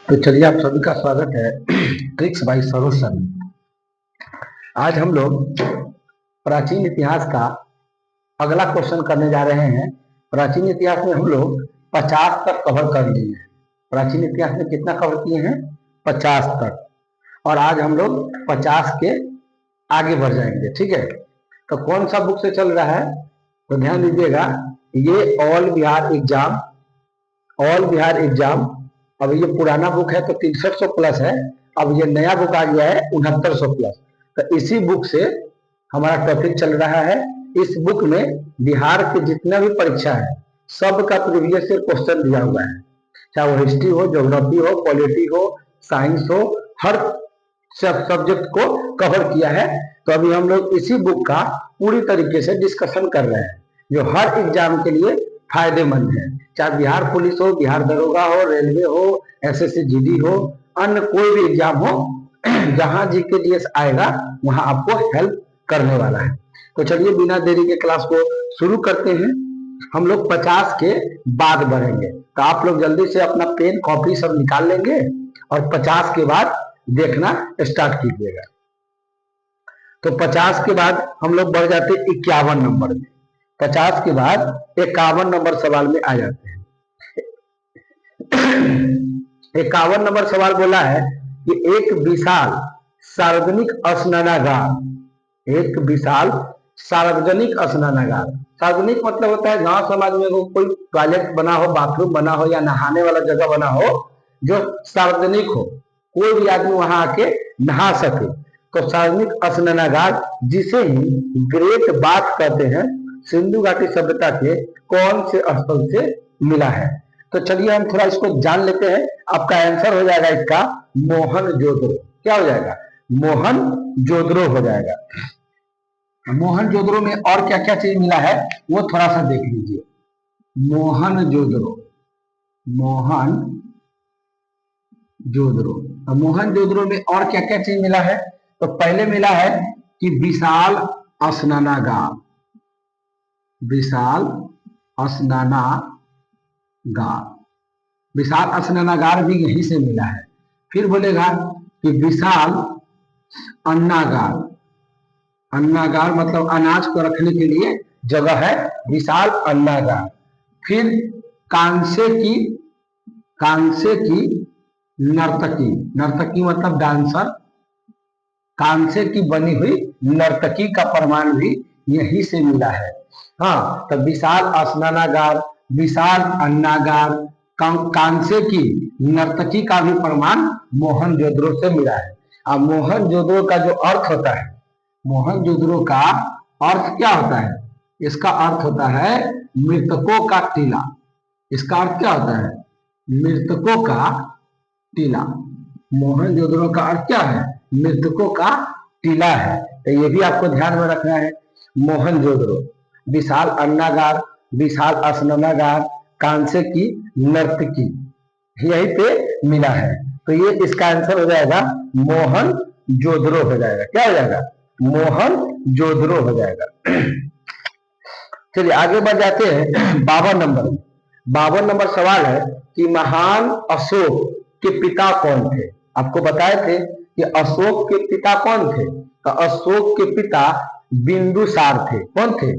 तो चलिए आप सभी का स्वागत है ट्रिक्स बाय सरोज सर में। आज हम लोग प्राचीन इतिहास का अगला क्वेश्चन करने जा रहे हैं। प्राचीन इतिहास में हम लोग 50 तक कवर कर लिए हैं। प्राचीन इतिहास में कितना कवर किए हैं? 50 तक। और आज हम लोग 50 के आगे बढ़ जाएंगे। ठीक है, तो कौन सा बुक से चल रहा है तो ध्यान दीजिएगा। ये ऑल बिहार एग्जाम अब ये पुराना बुक है तो 6300 प्लस है। अब ये नया बुक आ गया है 6900 प्लस। तो इसी बुक से हमारा टॉपिक चल रहा है। इस बुक में बिहार के जितना भी परीक्षा है सब का प्रीवियस ईयर क्वेश्चन दिया हुआ है, चाहे वो हिस्ट्री हो, ज्योग्राफी हो, पॉलिटी हो, साइंस हो, हर सब्जेक्ट को कवर किया है। तो अभी हम लोग इसी बुक का पूरी तरीके से डिस्कशन कर रहे हैं जो हर एग्जाम के लिए फायदेमंद है। चाहे बिहार पुलिस हो, बिहार दरोगा हो, रेलवे हो, एसएससी जीडी हो, अन्य कोई भी एग्जाम हो, जहां जीके जीएस आएगा वहां आपको हेल्प करने वाला है। तो चलिए बिना देरी के क्लास को शुरू करते हैं। हम लोग 50 के बाद बढ़ेंगे, तो आप लोग जल्दी से अपना पेन कॉपी सब निकाल लेंगे और 50 के बाद देखना स्टार्ट कीजिएगा। तो 50 के बाद हम लोग बढ़ जाते 51 नंबर में। 50 के बाद 51 नंबर सवाल में आ जाते हैं। 51 नंबर सवाल बोला है कि एक विशाल सार्वजनिक स्नानागार, सार्वजनिक मतलब होता है गांव समाज में कोई टॉयलेट बना हो, बाथरूम बना हो या नहाने वाला जगह बना हो जो सार्वजनिक हो, कोई भी आदमी वहां आके नहा सके। तो सार्वजनिक स्नानागार जिसे ही ग्रेट बाथ कहते हैं, सिंधु घाटी सभ्यता के कौन से स्थल से मिला है? तो चलिए हम थोड़ा इसको जान लेते हैं। आपका आंसर हो जाएगा इसका मोहनजोदड़ो। क्या हो जाएगा? मोहनजोदड़ो हो जाएगा। मोहनजोदड़ो में और क्या क्या चीज मिला है वो थोड़ा सा देख लीजिए। मोहनजोदड़ो में और क्या क्या चीज मिला है? तो पहले मिला है कि विशाल स्नानागार भी यहीं से मिला है। फिर बोलेगा कि विशाल अन्नागार मतलब अनाज को रखने के लिए जगह है, विशाल अन्नागार। फिर कांसे की नर्तकी मतलब डांसर, कांसे की बनी हुई नर्तकी का प्रमाण भी यहीं से मिला है। हाँ, तो विशाल स्नानागार, विशाल अन्नागार, कांसे की नर्तकी का भी प्रमाण मोहनजोदड़ो से मिला है। अब मोहनजोदड़ो का जो अर्थ होता है, मोहनजोदड़ो का अर्थ क्या होता है? इसका अर्थ होता है मृतकों का टीला। इसका अर्थ क्या होता है? मृतकों का टीला। मोहनजोदड़ो का अर्थ क्या है? मृतकों का टीला है। तो ये भी आपको ध्यान में रखना है। मोहनजोदड़ो, विशाल अन्नागार, विशाल स्नानागार, कांसे की नर्तकी, यहीं पे मिला है। तो ये इसका आंसर हो जाएगा मोहनजोदड़ो हो जाएगा। क्या हो जाएगा? मोहनजोदड़ो हो जाएगा। चलिए आगे बढ़ जाते हैं 52 नंबर में। 52 नंबर सवाल है कि महान अशोक के पिता कौन थे? आपको बताए थे कि अशोक के पिता कौन थे। तो अशोक के पिता बिंदुसार थे। कौन थे?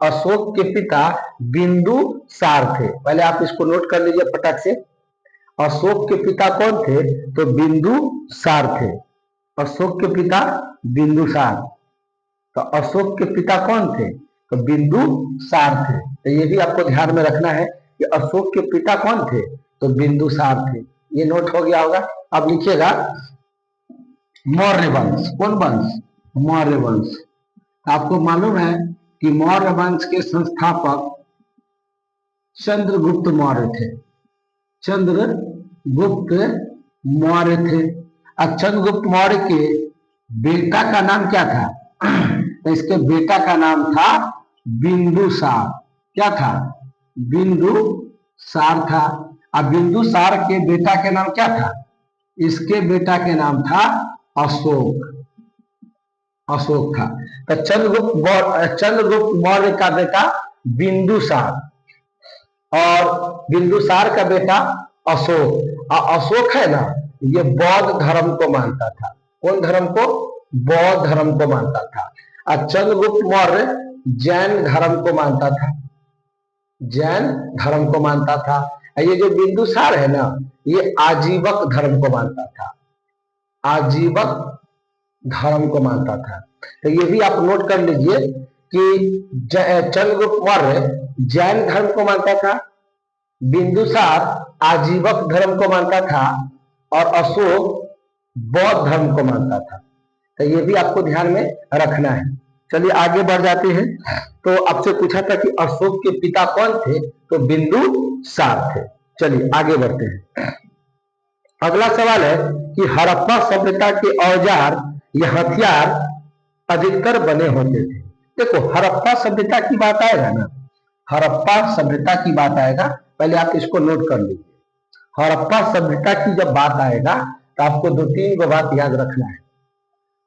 अशोक के पिता बिंदुसार थे। पहले आप इसको नोट कर लीजिए फटाक से। अशोक के पिता कौन थे? तो बिंदुसार थे। अशोक के पिता बिंदुसार। तो अशोक के पिता कौन थे? तो बिंदुसार थे। तो ये भी आपको ध्यान में रखना है कि अशोक के पिता कौन थे? तो बिंदुसार थे। ये नोट हो गया होगा। अब लिखिएगा मौर्य वंश। कौन वंश? मौर्य वंश। आपको मालूम है कि मौर्य वंश के संस्थापक चंद्रगुप्त मौर्य थे। चंद्रगुप्त मौर्य थे। अब चंद्रगुप्त मौर्य के बेटा का नाम क्या था? तो इसके बेटा का नाम था बिंदुसार। क्या था? बिंदुसार था। अब बिंदुसार के बेटा के नाम क्या था? इसके बेटा के नाम था अशोक था। तो चंद्रगुप्त मौर्य का बेटा बिंदुसार और बिंदुसार का बेटा अशोक। अशोक है ना, ये बौद्ध धर्म को मानता था। कौन धर्म को? बौद्ध धर्म को मानता था। और चंद्रगुप्त मौर्य जैन धर्म को मानता था, जैन धर्म को मानता था। ये जो बिंदुसार है ना, ये आजीवक धर्म को मानता था, आजीवक धर्म को मानता था। तो ये भी आप नोट कर लीजिए कि चंद्रगुप्त मौर्य जैन धर्म को मानता था, बिंदुसार आजीवक धर्म को मानता था और अशोक बौद्ध धर्म को मानता था। तो ये भी आपको ध्यान में रखना है। चलिए आगे बढ़ जाते हैं। तो आपसे पूछा था कि अशोक के पिता कौन थे, तो बिंदुसार थे। चलिए आगे बढ़ते हैं। अगला सवाल है कि हड़प्पा सभ्यता के औजार या हथियार अधिकतर बने होते थे। देखो हड़प्पा सभ्यता की बात आएगा ना, हड़प्पा सभ्यता की बात आएगा, पहले आप इसको नोट कर लीजिए। हड़प्पा सभ्यता की जब बात आएगा तो आपको 2-3 बात याद रखना है।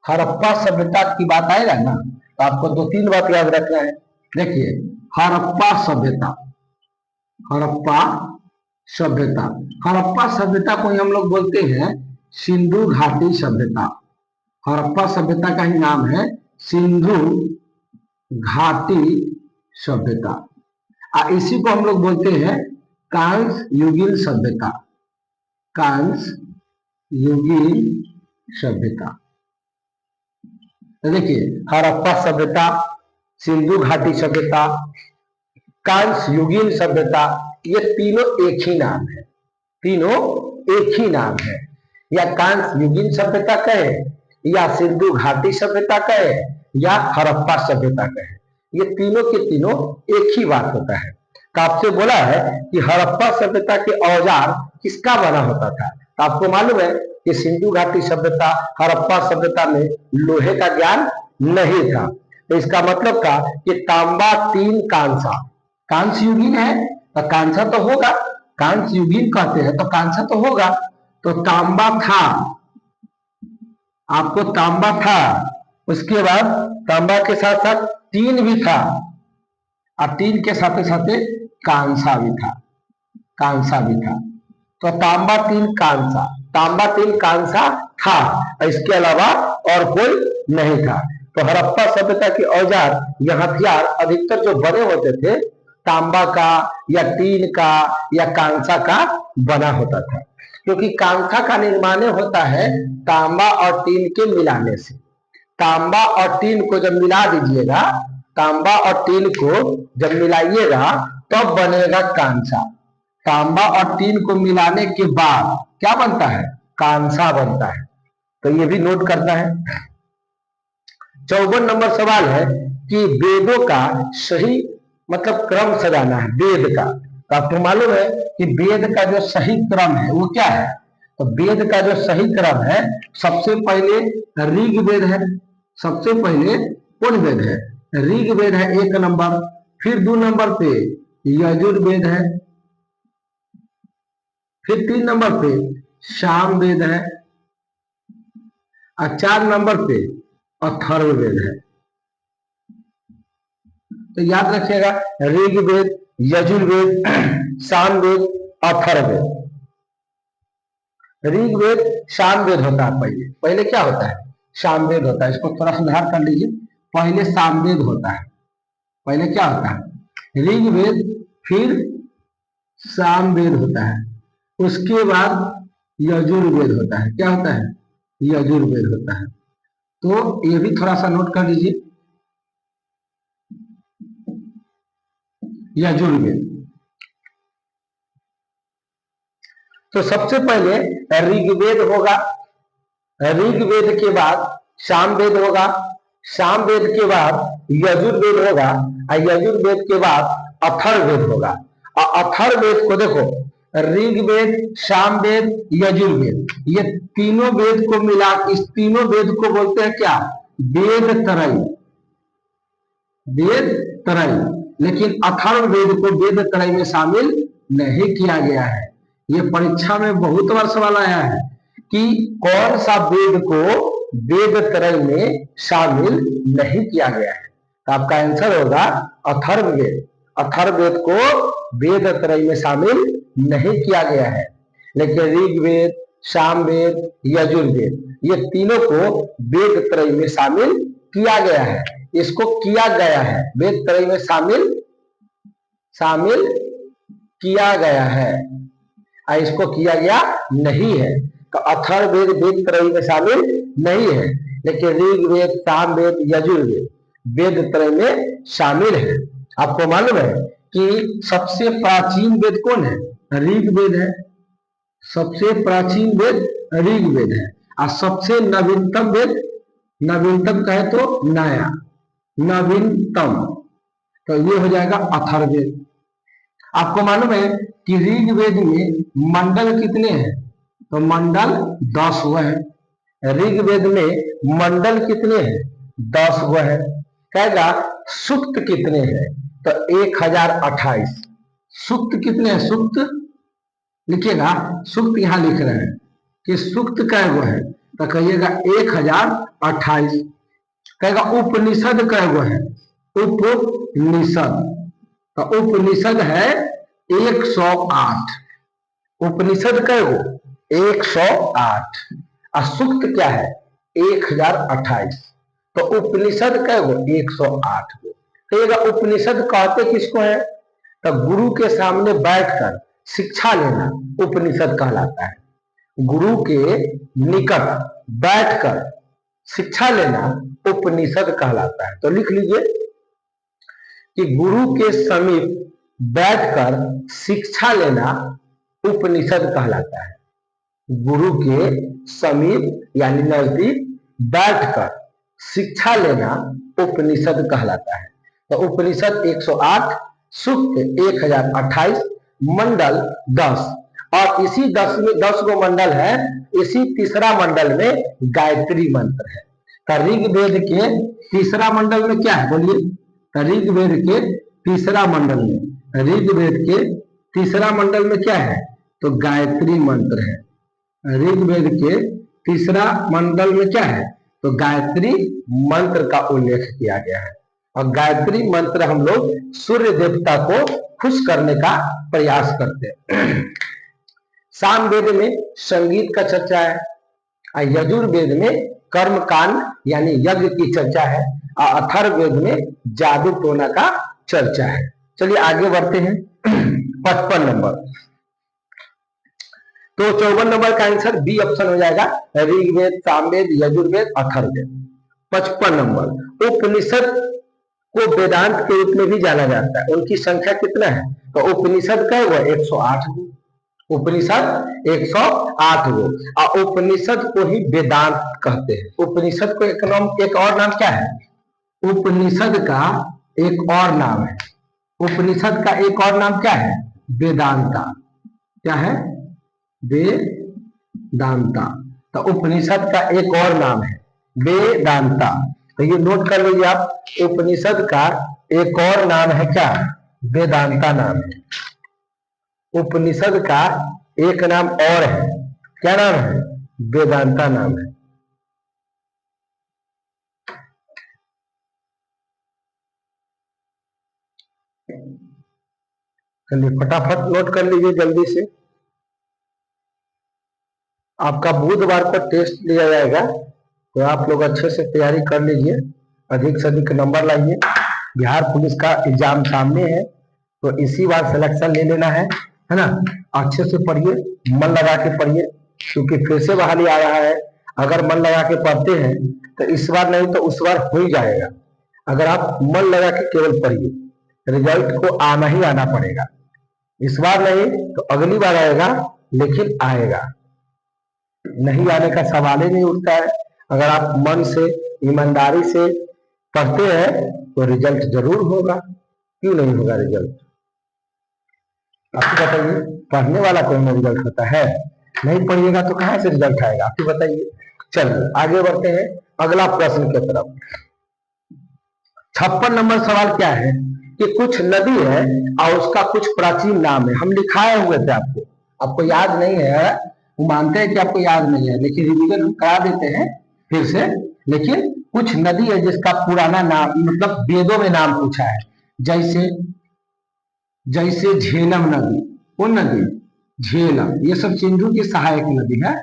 हड़प्पा सभ्यता की बात आएगा ना तो आपको 2-3 बात याद रखना है। देखिए हड़प्पा सभ्यता, हड़प्पा सभ्यता, हड़प्पा सभ्यता को हम लोग बोलते हैं सिंधु घाटी सभ्यता। हड़प्पा सभ्यता का ही नाम है सिंधु घाटी सभ्यता। इसी को हम लोग बोलते हैं कांस्य युगीन सभ्यता, कांस्य युगीन सभ्यता। तो देखिए हड़प्पा सभ्यता, सिंधु घाटी सभ्यता, कांस्य युगीन सभ्यता, ये तीनों एक ही नाम है, तीनों एक ही नाम है। या कांस्य युगीन सभ्यता कहे, या सिंधु घाटी सभ्यता कहे, या हड़प्पा सभ्यता कहे, ये तीनों के तीनों एक ही बात होता है। तो आपसे बोला है कि हड़प्पा सभ्यता के औजार किसका बना होता था। तो आपको मालूम है कि सिंधु घाटी सभ्यता, हड़प्पा सभ्यता में लोहे का ज्ञान नहीं था। तो इसका मतलब था कि तांबा 3 कांसा, कांस्य युगीन है तो कांसा तो होगा, कांस्य युगीन कहते हैं तो कांसा तो होगा। तो तांबा था, आपको तांबा था, उसके बाद तांबा के साथ साथ टीन भी था, और टीन के साथ साथ कांसा भी था, कांसा भी था। तो तांबा 3 कांसा, तांबा 3 कांसा था, इसके अलावा और कोई नहीं था। तो हड़प्पा सभ्यता के औजार या हथियार अधिकतर जो बने होते थे तांबा का या टीन का या कांसा का बना होता था, क्योंकि कांसा का निर्माण होता है तांबा और टीन के मिलाने से। तांबा और टीन को जब मिला दीजिएगा, तांबा और टीन को जब मिलाइएगा तब बनेगा कांसा। तांबा और टीन को मिलाने के बाद क्या बनता है? कांसा बनता है। तो ये भी नोट करना है। 54 नंबर सवाल है कि वेदों का सही मतलब क्रम सजाना है, वेद का। तो आपको मालूम है कि वेद का जो सही क्रम है वो क्या है। तो वेद का जो सही क्रम है, सबसे पहले ऋग्वेद है, सबसे पहले कौन वेद है? ऋग्वेद है 1 नंबर, फिर 2 नंबर पे यजुर्वेद है, फिर 3 नंबर पे सामवेद है, और 4 नंबर पे अथर्ववेद है। तो याद रखिएगा ऋग्वेद, यजुर्वेद, सामवेद, अथर्ववेद। ऋग्वेद सामवेद होता है, पहले पहले क्या होता है? सामवेद होता है। इसको थोड़ा सुधार कर लीजिए, पहले सामवेद होता है। पहले क्या होता है? ऋग्वेद, फिर सामवेद होता है, उसके बाद यजुर्वेद होता है। क्या होता है? यजुर्वेद होता है। तो ये भी थोड़ा सा नोट कर लीजिए, यजुर्वेद। तो सबसे पहले ऋग्वेद होगा, ऋग्वेद के बाद सामवेद होगा, सामवेद के बाद यजुर्वेद होगा, और यजुर्वेद के बाद अथर्ववेद होगा। और अथर्ववेद को देखो, ऋग्वेद, सामवेद, यजुर्वेद, ये तीनों वेद को मिला, इस तीनों वेद को बोलते हैं क्या? वेद त्रय, वेद त्रय। लेकिन अथर्ववेद को वेद त्रय में शामिल नहीं किया गया है। ये परीक्षा में बहुत बार सवाल आया है कि कौन सा वेद को वेद त्रय में शामिल नहीं किया गया है। तो आपका आंसर होगा अथर्ववेद। अथर्ववेद को वेद त्रय में शामिल नहीं किया गया है। लेकिन ऋग्वेद, सामवेद, यजुर्वेद ये तीनों को वेद त्रय में शामिल किया गया है। इसको किया गया है, वेद त्रय में शामिल किया गया है, और इसको किया गया नहीं है। तो अथर्ववेद वेद त्रय में शामिल नहीं है, लेकिन ऋग्वेद, सामवेद, यजुर्वेद वेद त्रय में शामिल है। आपको मालूम है कि सबसे प्राचीन वेद कौन है? ऋग्वेद है। सबसे प्राचीन वेद ऋग्वेद है, और सबसे नवीनतम वेद, नवीनतम कहे तो नया, नवीनतम, तो ये हो जाएगा अथर्ववेद। आपको मालूम है कि ऋग्वेद में मंडल कितने हैं? तो मंडल 10 हुआ है। ऋग्वेद में मंडल कितने हैं? 10 हुआ है। कहेगा सूक्त कितने हैं? तो 1028। सूक्त कितने हैं? सूक्त लिखिएगा, सूक्त यहां लिख रहे हैं कि सूक्त कै गो है? तो कहिएगा 1028। कहेगा उपनिषद कै गो है? उपनिषद, तो उपनिषद है 108। उपनिषद कै गो? 108। और सूक्त क्या है? 1028। तो उपनिषद कै गो? 108 गो। कहिएगा उपनिषद कहते किसको है? तो गुरु के सामने बैठकर शिक्षा लेना उपनिषद कहलाता है। गुरु के निकट बैठकर शिक्षा लेना उपनिषद कहलाता है। तो लिख लीजिए कि गुरु के समीप बैठकर शिक्षा लेना उपनिषद कहलाता है। गुरु के समीप यानी नजदीक बैठकर शिक्षा लेना उपनिषद कहलाता है। तो उपनिषद 108, सूक्त 1028, मंडल 10, और इसी 10 में 10 गो मंडल है। इसी तीसरा मंडल में गायत्री मंत्र है। तो ऋग्वेद के तीसरा मंडल में क्या है? बोलिए। ऋग्वेद के तीसरा मंडल में, ऋग्वेद के तीसरा मंडल में क्या है? तो गायत्री मंत्र है। ऋग्वेद के तीसरा मंडल में क्या है? तो गायत्री मंत्र का उल्लेख किया गया है। और गायत्री मंत्र हम लोग सूर्य देवता को खुश करने का प्रयास करते हैं। सामवेद में संगीत का चर्चा है, और यजुर्वेद में कर्मकांड यानी यज्ञ की चर्चा है, और अथर्ववेद में जादू टोना का चर्चा है। चलिए आगे बढ़ते हैं। 55 नंबर, तो 54 नंबर का आंसर बी ऑप्शन हो जाएगा, ऋग्वेद, सामवेद, यजुर्वेद, अथर्ववेद। 55 नंबर, उपनिषद को वेदांत के रूप में भी जाना जाता है। उनकी संख्या कितना है? तो उपनिषद का है 108 गो। उपनिषद 108 गो, और उपनिषद को ही वेदांत कहते हैं। उपनिषद को एक और नाम क्या है? उपनिषद का एक और नाम है, उपनिषद का एक और नाम क्या है? वेदांता। क्या है? वेदांता। तो उपनिषद का एक और नाम है वेदांता। तो ये नोट कर लीजिए आप, उपनिषद का एक और नाम है क्या? वेदांता नाम है। उपनिषद का एक नाम और है, क्या नाम है? वेदांता नाम है। चलिए फटाफट नोट कर लीजिए जल्दी से। आपका बुधवार को टेस्ट लिया जाएगा, तो आप लोग अच्छे से तैयारी कर लीजिए, अधिक से अधिक नंबर लाइए। बिहार पुलिस का एग्जाम सामने है, तो इसी बार सिलेक्शन ले लेना है ना। अच्छे से पढ़िए, मन लगा के पढ़िए, क्योंकि फिर से बहाली आ रहा है। अगर मन लगा के पढ़ते हैं तो इस बार नहीं तो उस बार हो ही जाएगा। अगर आप मन लगा के केवल पढ़िए, रिजल्ट को आना ही आना पड़ेगा। इस बार नहीं तो अगली बार आएगा, लेकिन आएगा। नहीं आने का सवाल ही नहीं उठता है। अगर आप मन से, ईमानदारी से पढ़ते हैं तो रिजल्ट जरूर होगा। क्यों नहीं होगा रिजल्ट? आपको बताइए, पढ़ने वाला कोई में रिजल्ट होता है? नहीं पढ़िएगा तो कहां से रिजल्ट आएगा? आपको बताइए। चलिए आगे बढ़ते हैं अगला प्रश्न की तरफ। 56 नंबर सवाल क्या है कि कुछ नदी है और उसका कुछ प्राचीन नाम है। हम लिखाए हुए थे आपको, आपको याद नहीं है, वो मानते हैं कि आपको याद नहीं है, लेकिन रिवीजन हम करा देते हैं फिर से। लेकिन कुछ नदी है जिसका पुराना नाम, मतलब वेदों में नाम पूछा है, जैसे झेलम नदी। कौन नदी? झेलम, ये सब सिंधु की सहायक नदी है।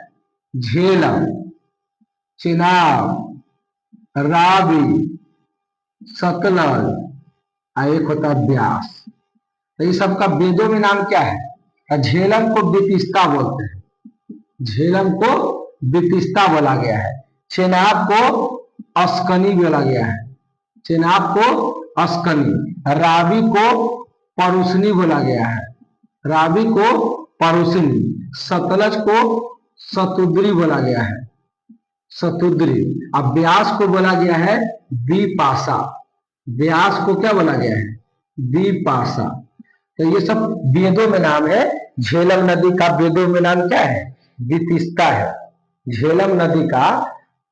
झेलम, चेनाब, रावी, सतलज, और एक होता है ब्यास। तो ये सब का वेदों में नाम क्या है? झेलम को वितिस्ता बोलते हैं, झेलम को वितिस्ता बोला गया है। चेनाब को अस्कनी बोला गया है, चेनाब को अस्कनी। रावी को परुसनी बोला गया है, रावी को परुसनी। सतलज को सतुद्री बोला गया है, सतुद्री। अब ब्यास को बोला गया है द्विपासा, ब्यास को क्या बोला गया है? द्विपासा। तो ये सब वेदों में नाम है। झेलम नदी का वेदों में नाम क्या है? वितिस्ता है। झेलम नदी का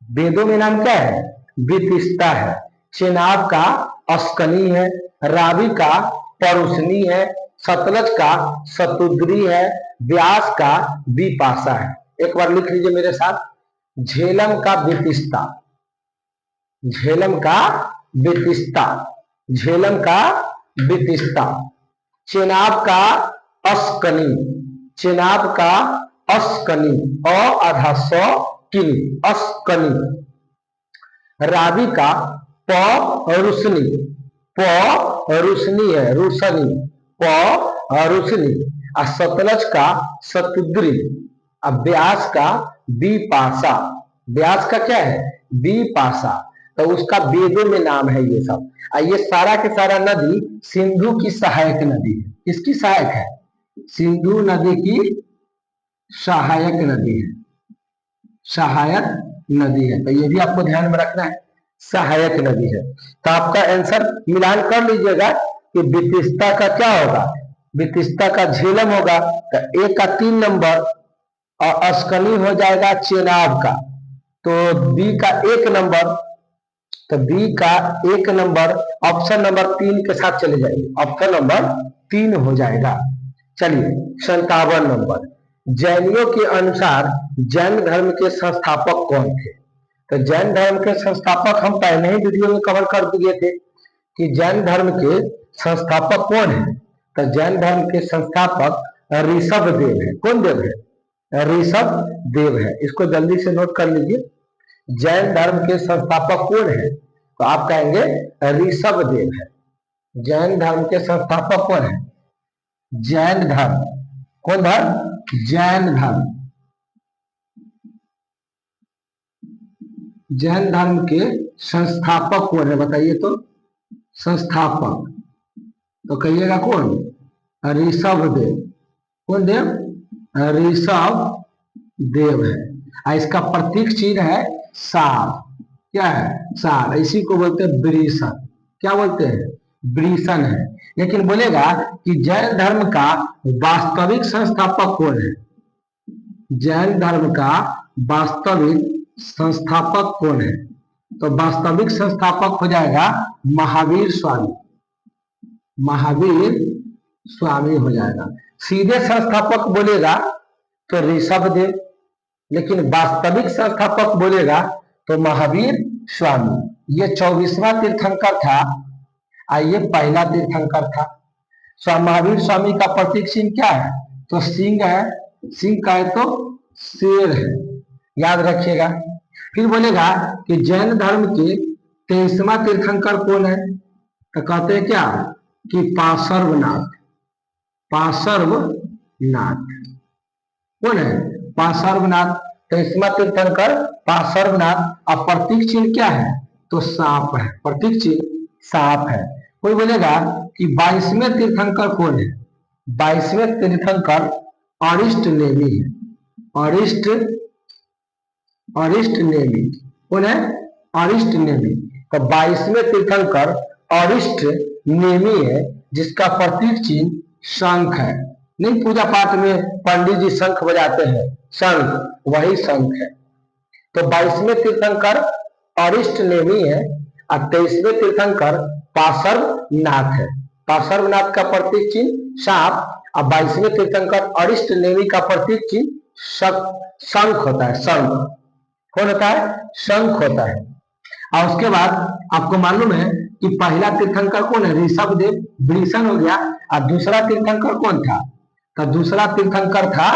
वेदों में नाम क्या है? वितिस्ता है। चेनाब का अस्कनी है, रावी का परुसनी है, सतलज का सतुद्री है, ब्यास का द्विपासा है। एक बार लिख लीजिए मेरे साथ, झेलम का वितिस्ता, झेलम का वितिस्ता, झेलम का वितिस्ता। चेनाब का अस्कनी, चेनाब का अस्कनी, आधा सौ किनी, अस्कनी। रावी का परुसनी, परुसनी है, रुसनी, परुसनी। और सतलज का सतुद्री। अब ब्यास का द्विपासा, ब्यास का क्या है? द्विपासा। तो उसका वेदों में नाम है ये सब। ये सारा के सारा नदी सिंधु की सहायक नदी है। किसकी सहायक है? सिंधु नदी की सहायक नदी है, सहायक नदी है। तो ये भी आपको ध्यान में रखना है, सहायक नदी है। तो आपका आंसर मिलान कर लीजिएगा कि वितिस्ता का क्या होगा? वितिस्ता का झेलम होगा, तो ए का 3 नंबर, और अस्कनी हो जाएगा चेनाब का, तो बी का 1 नंबर, तो बी का 1 नंबर ऑप्शन नंबर 3 के साथ चले जाइए, ऑप्शन नंबर 3 हो जाएगा। चलिए 57 नंबर, जैनियों के अनुसार जैन धर्म के संस्थापक कौन थे? तो जैन धर्म के संस्थापक हम पहले ही वीडियो में कवर कर दिए थे कि जैन धर्म के संस्थापक कौन है। तो जैन धर्म के संस्थापक ऋषभ देव है। कौन देव है? ऋषभ देव है। इसको जल्दी से नोट कर लीजिए, जैन धर्म के संस्थापक कौन है? तो आप कहेंगे ऋषभ देव है। जैन धर्म के संस्थापक कौन है? जैन धर्म, कौन धर्म? जैन धर्म, जैन धर्म के संस्थापक कौन है? बताइए तो, संस्थापक तो कहिएगा कौन? ऋषभ देव। कौन देव? ऋषभ देव है। इसका प्रतीक चिन्ह है सार। क्या है? सार। इसी को बोलते हैं वृषण। क्या बोलते हैं? वृषण है। लेकिन बोलेगा कि जैन धर्म का वास्तविक संस्थापक कौन है? जैन धर्म का वास्तविक संस्थापक कौन है? तो वास्तविक संस्थापक हो जाएगा महावीर स्वामी, महावीर स्वामी हो जाएगा। सीधे संस्थापक बोलेगा तो ऋषभ देव, लेकिन वास्तविक संस्थापक बोलेगा तो महावीर स्वामी। ये 24वां तीर्थंकर था, ये पहला तीर्थंकर था। महावीर स्वामी का प्रतीक चिन्ह क्या है? तो सिंह है, सिंह का है तो शेर है, याद रखिएगा। फिर बोलेगा कि जैन धर्म के 23वां तीर्थंकर कौन है? तो कहते हैं क्या कि पार्श्वनाथ, पार्श्वनाथ। कौन है? पार्श्वनाथ। 23वां तीर्थंकर पार्श्वनाथ। और प्रतीक चिन्ह क्या है? तो सांप है, प्रतीक चिन्ह सांप है। कोई बोलेगा कि 22वें तीर्थंकर कौन है? 22वें तीर्थंकर अरिष्ट नेमि है, अरिष्ट, अरिष्ट नेमि। कौन है? अरिष्ट नेमि। तो 22वें तीर्थंकर अरिष्ट नेमि है, जिसका प्रतीक चिन्ह शंख है। नहीं, पूजा पाठ में पंडित जी शंख बजाते हैं, शंख, वही शंख है। तो 22वें तीर्थंकर अरिष्ट नेमि है, और 23वें तीर्थंकर पार्श्वनाथ है। पार्श्वनाथ का प्रतीक चिन्ह सांप, और 22वें तीर्थंकर अरिष्ट नेमि का प्रतीक चिन्ह शंख होता है, शंख। कौन होता है? शंख होता है। और उसके बाद आपको मालूम है कि पहला तीर्थंकर कौन है? ऋषभ देव, वृषण हो गया। और दूसरा तीर्थंकर कौन था? तो दूसरा तीर्थंकर था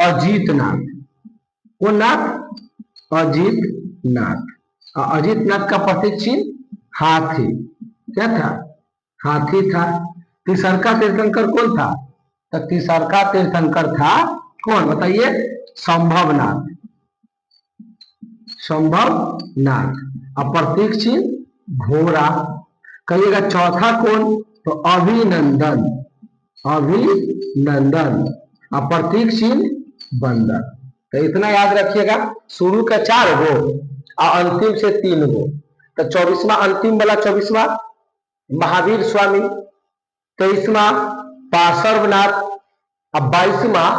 अजीत नाथ। कौन नाथ? अजीत नाथ। अजीत नाथ का प्रतीक चिन्ह हाथी। क्या था? हाथी था। तीसरका तीर्थंकर कौन था? तो तीसरका तीर्थंकर था कौन बताइए? संभवनाथ। संभवनाथ। और प्रतीक चिन्ह घोड़ा। कहिएगा चौथा कौन? तो अभिनंदन। अभिनंदन। और प्रतीक चिन्ह बंदर। तो इतना याद रखिएगा। शुरू का 4 गो और अंतिम से 3 गो। तो 24वां अंतिम वाला 24वां महावीर स्वामी, 23वां पार्श्वनाथ और 22वां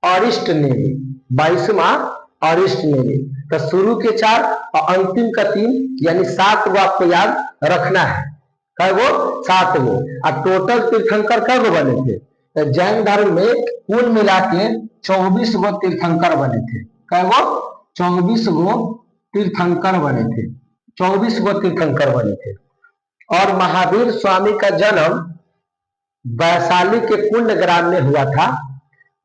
अरिष्ट नेमि। 22वां अरिष्ट नेमि। तो शुरू के 4 और अंतिम का 3 यानी 7 गो आपको याद रखना है। कै गो? 7 गो। और टोटल तीर्थंकर कै गो बने थे? तो जैन धर्म में कुल मिला के 24 गो तीर्थंकर बने थे। कै गो? 24 गो तीर्थंकर बने थे। 24 गो तीर्थंकर बने थे। और महावीर स्वामी का जन्म वैशाली के कुंड ग्राम में हुआ था।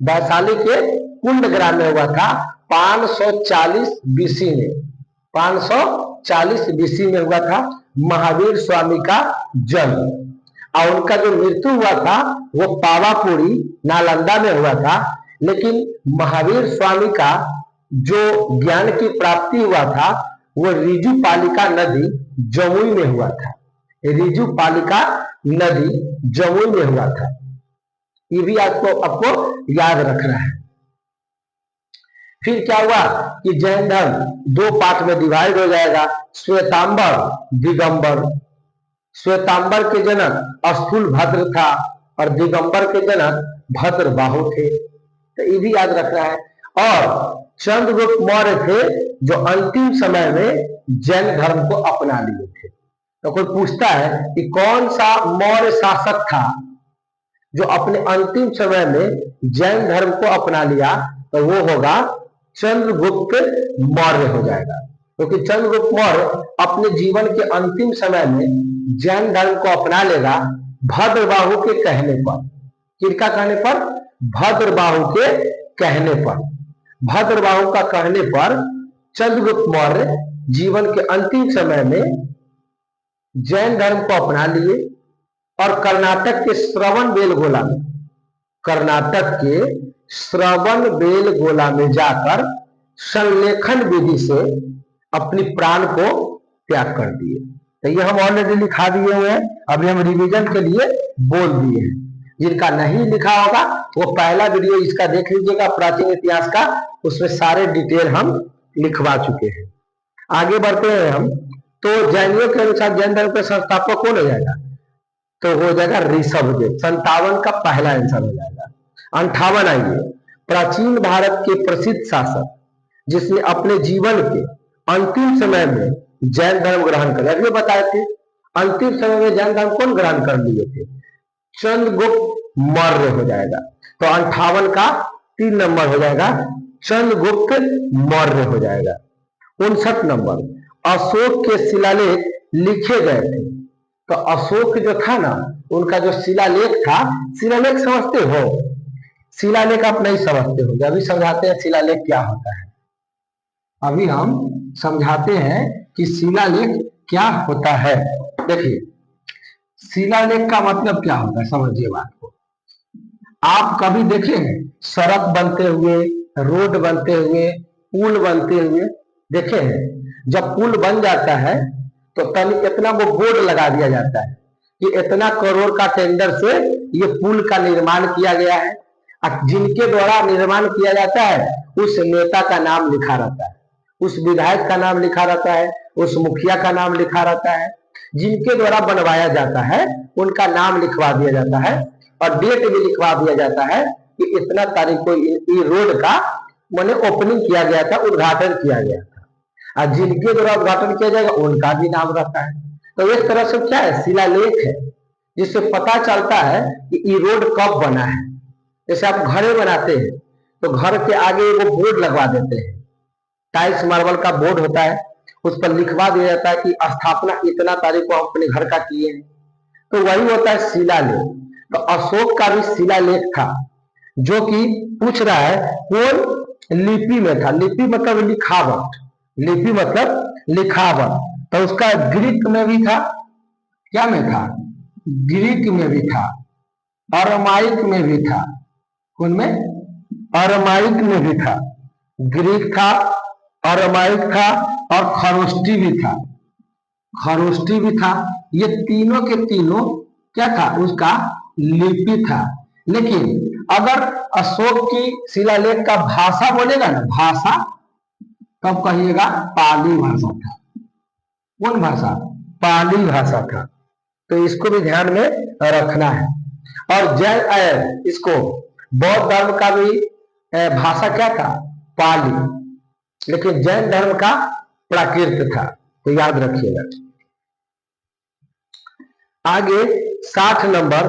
वैशाली के कुंड ग्राम में हुआ था 540 बीसी में। 540 बीसी में हुआ था महावीर स्वामी का जन्म। और उनका जो मृत्यु हुआ था वो पावापुरी नालंदा में हुआ था। लेकिन महावीर स्वामी का जो ज्ञान की प्राप्ति हुआ था वो रिजुपालिका नदी जमुई में हुआ था। रिजुपालिका नदी जमुई में हुआ था। ये भी आपको याद रखना है। फिर क्या हुआ कि जैन धर्म 2 पार्ट में डिवाइड हो जाएगा। श्वेतांबर, दिगंबर। श्वेतांबर के जनक स्थूलभद्र था और दिगंबर के जनक भद्रबाहु थे। तो ये भी याद रखना है। और चंद्रगुप्त मौर्य थे जो अंतिम समय में जैन धर्म को अपना लिए थे। तो कोई पूछता है कि कौन सा मौर्य शासक था जो अपने अंतिम समय में जैन धर्म को अपना लिया? तो वो होगा चंद्रगुप्त मौर्य हो जाएगा। क्योंकि चंद्रगुप्त मौर्य अपने जीवन के अंतिम समय में जैन धर्म को अपना लेगा भद्रबाहु के कहने पर। किसका कहने पर? भद्रबाहु के कहने पर। भद्रबाहु का कहने पर चंद्रगुप्त मौर्य जीवन के अंतिम समय में जैन धर्म को अपना लिए और कर्नाटक के श्रवणबेलगोला में, कर्नाटक के श्रवणबेलगोला में जाकर संलेखन विधि से अपनी प्राण को त्याग कर दिए। तो ये हम ऑलरेडी लिखा दिए हुए हैं। अभी हम रिवीजन के लिए बोल दिए हैं। जिनका नहीं लिखा होगा वो पहला वीडियो इसका देख लीजिएगा, प्राचीन इतिहास का। उसमें सारे डिटेल हम लिखवा चुके हैं। आगे बढ़ते हैं हम। तो जैनियों के अनुसार जैन धर्म के संस्थापक कौन हो जाएगा? तो हो जाएगा ऋषभदेव। 57 का पहला आंसर हो जाएगा। 58 आइए। प्राचीन भारत के प्रसिद्ध शासक जिसने अपने जीवन के अंतिम समय में जैन धर्म ग्रहण कर, अभी बताए थे अंतिम समय में जैन धर्म कौन ग्रहण कर लिए थे? चंद्रगुप्त मौर्य हो जाएगा। तो 58 का 3 नंबर हो जाएगा, चंद्रगुप्त मौर्य हो जाएगा। 59 नंबर, अशोक के शिलालेख लिखे गए थे। तो अशोक जो था ना, उनका जो शिलालेख था, शिलालेख समझते हो? शिलालेख आप नहीं समझते होंगे। अभी समझाते हैं शिलालेख क्या होता है। अभी हम समझाते हैं कि शिलालेख क्या होता है। देखिए शिलालेख का मतलब क्या होता है, समझिए बात को। आप कभी देखे हैं सड़क बनते हुए, रोड बनते हुए, पुल बनते हुए देखे हैं? जब पुल बन जाता है तो तनी इतना वो बोर्ड लगा दिया जाता है कि इतना करोड़ का टेंडर से ये पुल का निर्माण किया गया है। जिनके द्वारा निर्माण किया जाता है उस नेता का नाम लिखा रहता है, उस विधायक का नाम लिखा रहता है, उस मुखिया का नाम लिखा रहता है। जिनके द्वारा बनवाया जाता है उनका नाम लिखवा दिया जाता है और डेट भी लिखवा दिया जाता है कि इतना तारीख को ये रोड का मैंने ओपनिंग किया गया था, उद्घाटन किया गया था। और जिनके द्वारा उद्घाटन किया जाएगा उनका भी नाम रहता है। तो एक तरह से क्या है, शिलालेख है, जिससे पता चलता है कि ये रोड कब बना है। जैसे आप घरे बनाते हैं तो घर के आगे वो बोर्ड लगवा देते हैं, टाइल्स मार्बल का बोर्ड होता है, उस पर लिखवा दिया जाता है कि स्थापना इतना तारीख को अपने घर का किए हैं। तो वही होता है शिलालेख। तो अशोक का भी शिलालेख था जो कि पूछ रहा है कौन लिपि में था। लिपि मतलब लिखावट, लिपि मतलब लिखावट। तो उसका ग्रीक में भी था, क्या में था, ग्रीक में भी था, अरमाइक में भी था। कौन में, अरमाइक में भी था, ग्रीक था, अरमाइक था और खरोष्टी भी था, खरोष्टी भी था। ये तीनों के तीनों क्या था, उसका लिपि था। लेकिन अगर अशोक की शिलालेख का भाषा बोलेगा ना, भाषा, तब कहिएगा पाली भाषा था। कौन भाषा, पाली भाषा था। तो इसको भी ध्यान में रखना है। और जैन इसको बौद्ध धर्म का भी भाषा क्या था, पाली, लेकिन जैन धर्म का प्राकृत था। तो याद रखिएगा। आगे 60 नंबर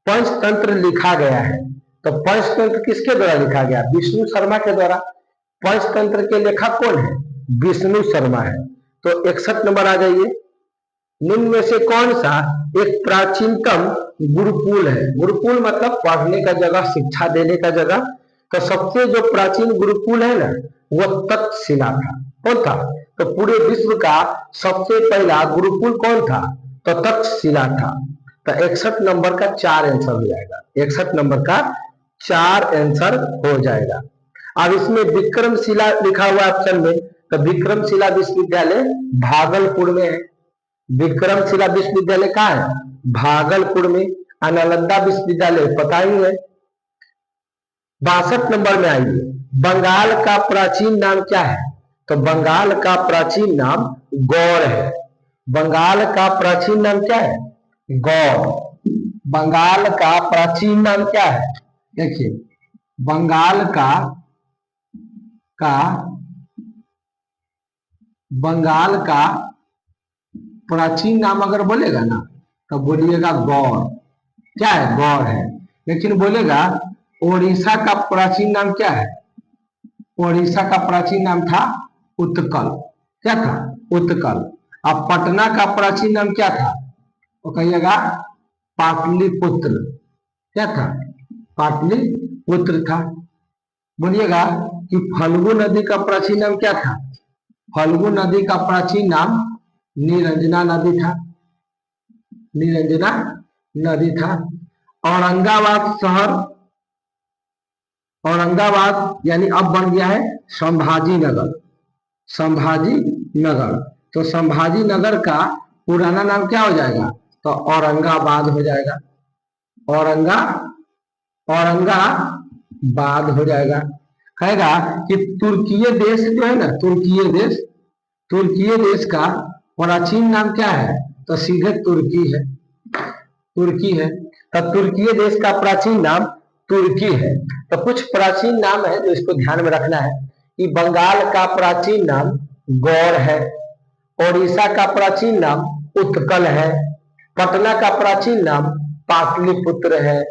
पंचतंत्र लिखा गया है। तो पंचतंत्र किसके द्वारा लिखा गया, विष्णु शर्मा के द्वारा। पंचतंत्र के लेखक कौन है, विष्णु शर्मा है। तो 61 नंबर आ जाइए। निम्न में से कौन सा एक प्राचीनतम गुरुकुल है। गुरुकुल मतलब पढ़ने का जगह, शिक्षा देने का जगह। तो सबसे जो प्राचीन गुरुकुल है ना, वो तक्षशिला था। कौन था, तो पूरे विश्व का सबसे पहला गुरुकुल कौन था, तो तक्षशिला था। तो 61 नंबर का 4 आंसर हो जाएगा। 61 नंबर का 4 आंसर हो जाएगा। अब इसमें विक्रमशिला लिखा हुआ ऑप्शन में, तो विक्रमशिला विश्वविद्यालय भागलपुर में है। विक्रमशिला विश्वविद्यालय कहाँ है, भागलपुर में। नालंदा विश्वविद्यालय पता ही है। 62 नंबर में आइए। बंगाल का प्राचीन नाम क्या है, तो बंगाल का प्राचीन नाम गौड़ है। बंगाल का प्राचीन नाम क्या है, गौड़। बंगाल का प्राचीन नाम क्या है, देखिए बंगाल का बंगाल का प्राचीन नाम अगर बोलेगा ना, तो बोलिएगा गौड़। क्या है, गौड़ है। लेकिन बोलेगा ओडिशा का प्राचीन नाम क्या है, ओडिशा का प्राचीन नाम था उत्कल। क्या था, उत्कल। अब पटना का प्राचीन नाम क्या था, तो कहिएगा पाटलिपुत्र। क्या था, पाटलिपुत्र था। बोलिएगा कि फल्गु नदी का प्राचीन नाम क्या था, फल्गु नदी का प्राचीन नाम निरंजना नदी था, निरंजना नदी था। औरंगाबाद शहर, औरंगाबाद यानी अब बन गया है संभाजी नगर, संभाजी नगर। तो संभाजी नगर का पुराना नाम क्या हो जाएगा, तो औरंगाबाद हो जाएगा। औरंगाबाद हो जाएगा। कहेगा कि तुर्कीय देश जो है ना, तुर्कीय देश, तुर्कीय देश का प्राचीन नाम क्या है, तो सीधे तुर्की है, तुर्की है। तो तुर्कीय देश का प्राचीन नाम तुर्की है। तो कुछ प्राचीन नाम है जो इसको ध्यान में रखना है कि बंगाल का प्राचीन नाम गौड़ है, ओडिशा का प्राचीन नाम उत्कल है, पटना का प्राचीन नाम पाटलिपुत्र है,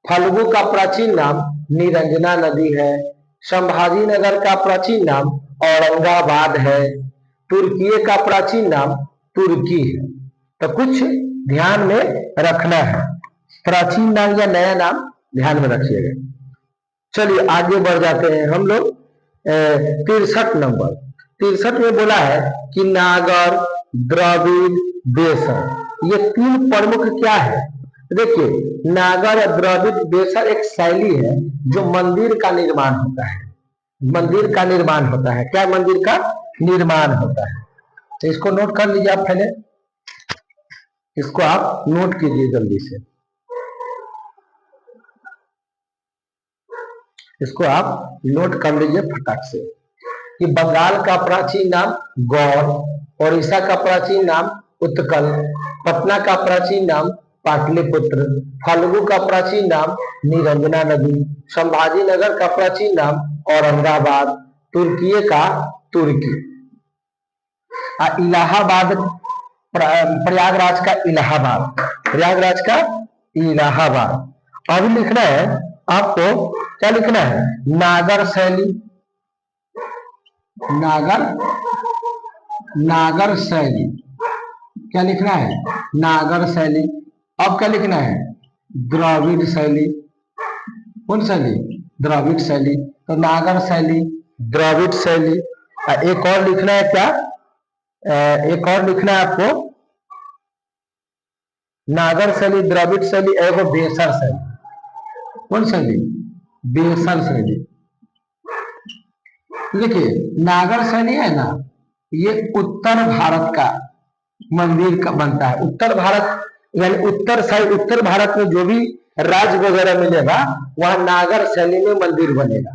फल्गु का प्राचीन नाम निरंजना नदी है, संभाजी नगर का प्राचीन नाम औरंगाबाद है, तुर्की का प्राचीन नाम तुर्की है। तो कुछ ध्यान में रखना है, प्राचीन नाम या नया नाम ध्यान में रखिएगा। चलिए आगे बढ़ जाते हैं हम लोग। 63 नंबर, 63 में बोला है कि नागर, द्रविड़, बेसर, ये तीन प्रमुख क्या है। देखिए नागर, द्रविड़, बेसर एक शैली है जो मंदिर का निर्माण होता है, मंदिर का निर्माण होता है। क्या मंदिर का निर्माण होता है, तो इसको नोट कर लीजिए आप पहले, इसको आप नोट कीजिए जल्दी से, इसको आप नोट कर लीजिए फटाक से कि बंगाल का प्राचीन नाम गौड़, ओडिशा का प्राचीन नाम उत्कल, पटना का प्राचीन नाम पाटलिपुत्र, फल्गु का प्राचीन नाम निरंजना नदी, संभाजी नगर का प्राचीन नाम औरंगाबाद, तुर्की का तुर्की, इलाहाबाद, प्रयागराज का इलाहाबाद, प्रयागराज का इलाहाबाद। अभी लिखना है आपको, क्या लिखना है, नागर शैली, नागर शैली, क्या लिखना है, नागर शैली। अब क्या लिखना है, द्रविड़ शैली। कौन शैली? द्रविड़ शैली। तो नागर शैली, द्रविड़ शैली। एक और लिखना है क्या? एक और लिखना है आपको, नागर शैली, द्रविड़ शैली, एगो बेसर शैली। कौन शैली? बेसर शैली। देखिए नागर शैली है ना, ये उत्तर भारत का मंदिर का बनता है। उत्तर भारत यानी उत्तर साइड, उत्तर भारत में जो भी राज्य वगैरह मिलेगा वहां नागर शैली में मंदिर बनेगा।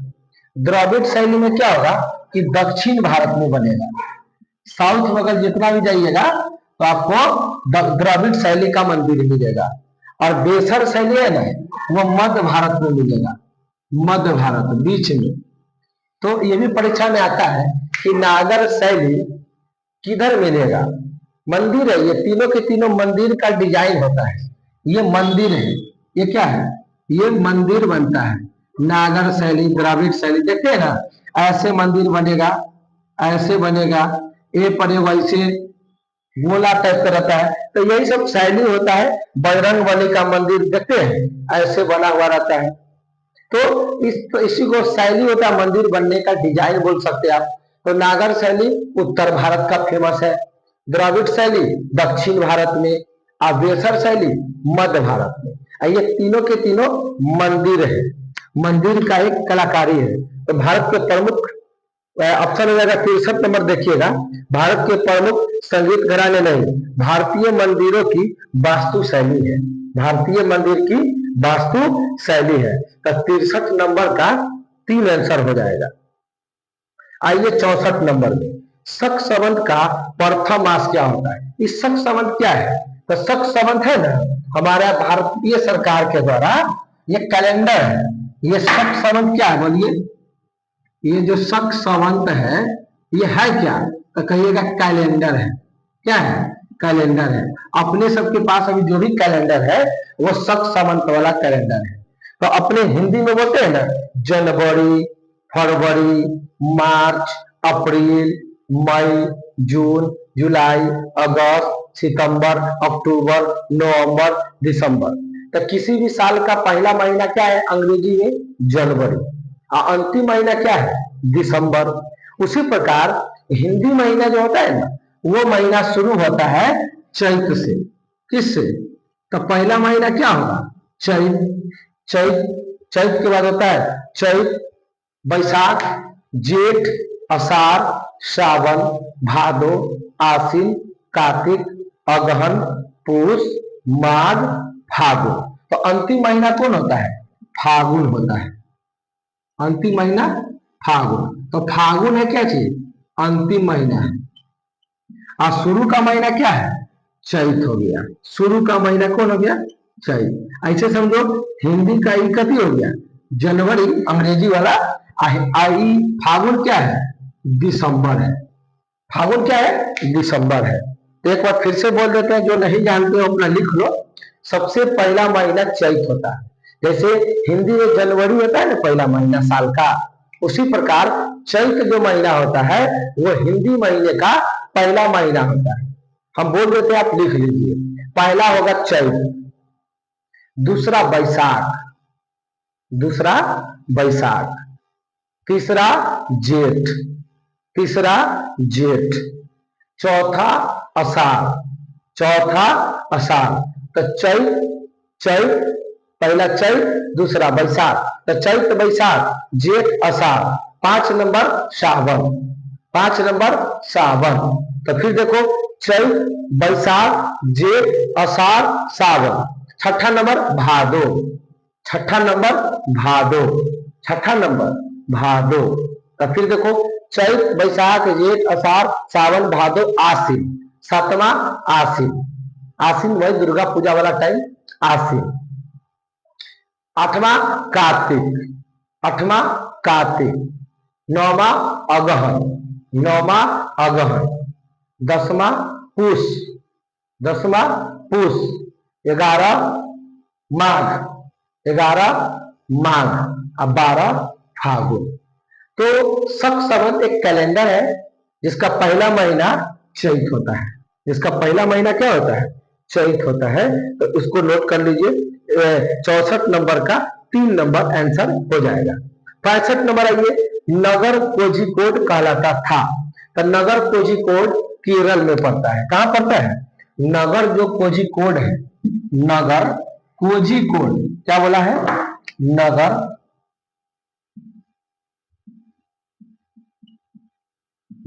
द्रविड़ शैली में क्या होगा कि दक्षिण भारत में बनेगा। साउथ में अगर जितना भी जाइएगा तो आपको द्रविड़ शैली का मंदिर मिलेगा। और बेसर शैली है ना, वो मध्य भारत में मिलेगा, मध्य भारत बीच में। तो ये भी परीक्षा में आता है कि नागर शैली किधर मिलेगा। मंदिर है, ये तीनों के तीनों मंदिर का डिजाइन होता है। ये मंदिर है, ये क्या है? ये मंदिर बनता है। नागर शैली, द्रविड़ शैली, देखते हैं ना, ऐसे मंदिर बनेगा, ऐसे बनेगा, ए पड़ेगा, ऐसे गोला टाइप का रहता है। तो यही सब शैली होता है। बजरंग बली का मंदिर देखते हैं, ऐसे बना हुआ रहता है। तो इसी को शैली होता है, मंदिर बनने का डिजाइन बोल सकते हैं आप। तो नागर शैली उत्तर भारत का फेमस है, द्रविड़ शैली दक्षिण भारत में, और बेसर शैली मध्य भारत में। ये तीनों के तीनों मंदिर है, मंदिर का एक कलाकारी है। तो भारत के प्रमुख, ऑप्शन हो जाएगा 63 नंबर, देखिएगा, भारत के प्रमुख संगीत घराने नहीं, भारतीय मंदिरों की वास्तु शैली है। भारतीय मंदिर की वास्तु शैली है। तो 63 नंबर का 3 आंसर हो जाएगा। आइए 64 नंबर में, शक संवत का प्रथम मास क्या होता है? इस शक संवत क्या है? तो शक संवत है ना, हमारा भारतीय सरकार के द्वारा ये कैलेंडर है। ये शक संवत क्या है बोलिए? ये जो शक संवत है ये है क्या? तो कहिएगा कैलेंडर है। क्या है? कैलेंडर है। अपने सबके पास अभी जो भी कैलेंडर है वो शक संवत वाला कैलेंडर है। तो अपने हिंदी में बोलते हैं ना, जनवरी, फरवरी, मार्च, अप्रैल, मई, जून, जुलाई, अगस्त, सितंबर, अक्टूबर, नवंबर, दिसंबर। तो किसी भी साल का पहला महीना क्या है अंग्रेजी में? जनवरी। और अंतिम महीना क्या है? दिसंबर। उसी प्रकार हिंदी महीना जो होता है ना, वो महीना शुरू होता है चैत से। किससे? तो पहला महीना क्या होगा? चैत। चैत, चैत के बाद होता है चैत, बैसाख, जेठ, आषाढ़, श्रावण, भादो, आश्विन, कार्तिक, अगहन, पूष, माघ, फागुन। तो अंतिम महीना कौन होता है? फागुन होता है। अंतिम महीना फागुन। तो फागुन है क्या चीज? अंतिम महीना है। और शुरू का महीना क्या है? चैत हो गया। शुरू का महीना कौन हो गया? चैत। ऐसे समझो, हिंदी का ई कति हो गया? जनवरी अंग्रेजी वाला। आई फागुन क्या है? दिसंबर है। फागुन क्या है? दिसंबर है। तो एक बार फिर से बोल देते हैं, जो नहीं जानते हो अपना लिख लो। सबसे पहला महीना चैत होता है। जैसे हिंदी में जनवरी होता है ना पहला महीना साल का, उसी प्रकार चैत जो महीना होता है वो हिंदी महीने का पहला महीना होता है। हम बोल देते हैं, आप लिख लीजिए। पहला होगा चैत, दूसरा बैसाख, दूसरा बैसाख, तीसरा जेठ, तीसरा जेठ, चौथा आषाढ़, चौथा आषाढ़। तो चैत, चैत, पहला चैत, दूसरा बैसाख, तो चैत बैसाख जेठ आषाढ़। 5 नंबर सावन, 5 नंबर सावन। तो फिर देखो, चैत, बैसाख, जेठ, आषाढ़, सावन। छठा नंबर भादो, छठा नंबर भादो, छठा नंबर भादो। तो फिर देखो, चैत, बैसाख, जेठ, आषाढ़, सावन, भादो, आश्विन। 7वां आश्विन, आश्विन वही दुर्गा पूजा वाला टाइम, आश्विन। 8वां कार्तिक, 8वां कार्तिक। 9वां अगहन, 9वां अगहन। 10वां पूष, 10वां पूष। 11 माघ, 11 माघ, और 12 फागुन। तो शक संवत एक कैलेंडर है जिसका पहला महीना चैत होता है। जिसका पहला महीना क्या होता है? चैत होता है। तो इसको नोट कर लीजिए। 64 नंबर का 3 नंबर आंसर हो जाएगा। 65 नंबर आइए, नगर कोझिकोड कहलाता था। तो नगर कोझिकोड केरल में पड़ता है। कहां पड़ता है? नगर जो कोझिकोड है, नगर कोझिकोड, क्या बोला है? नगर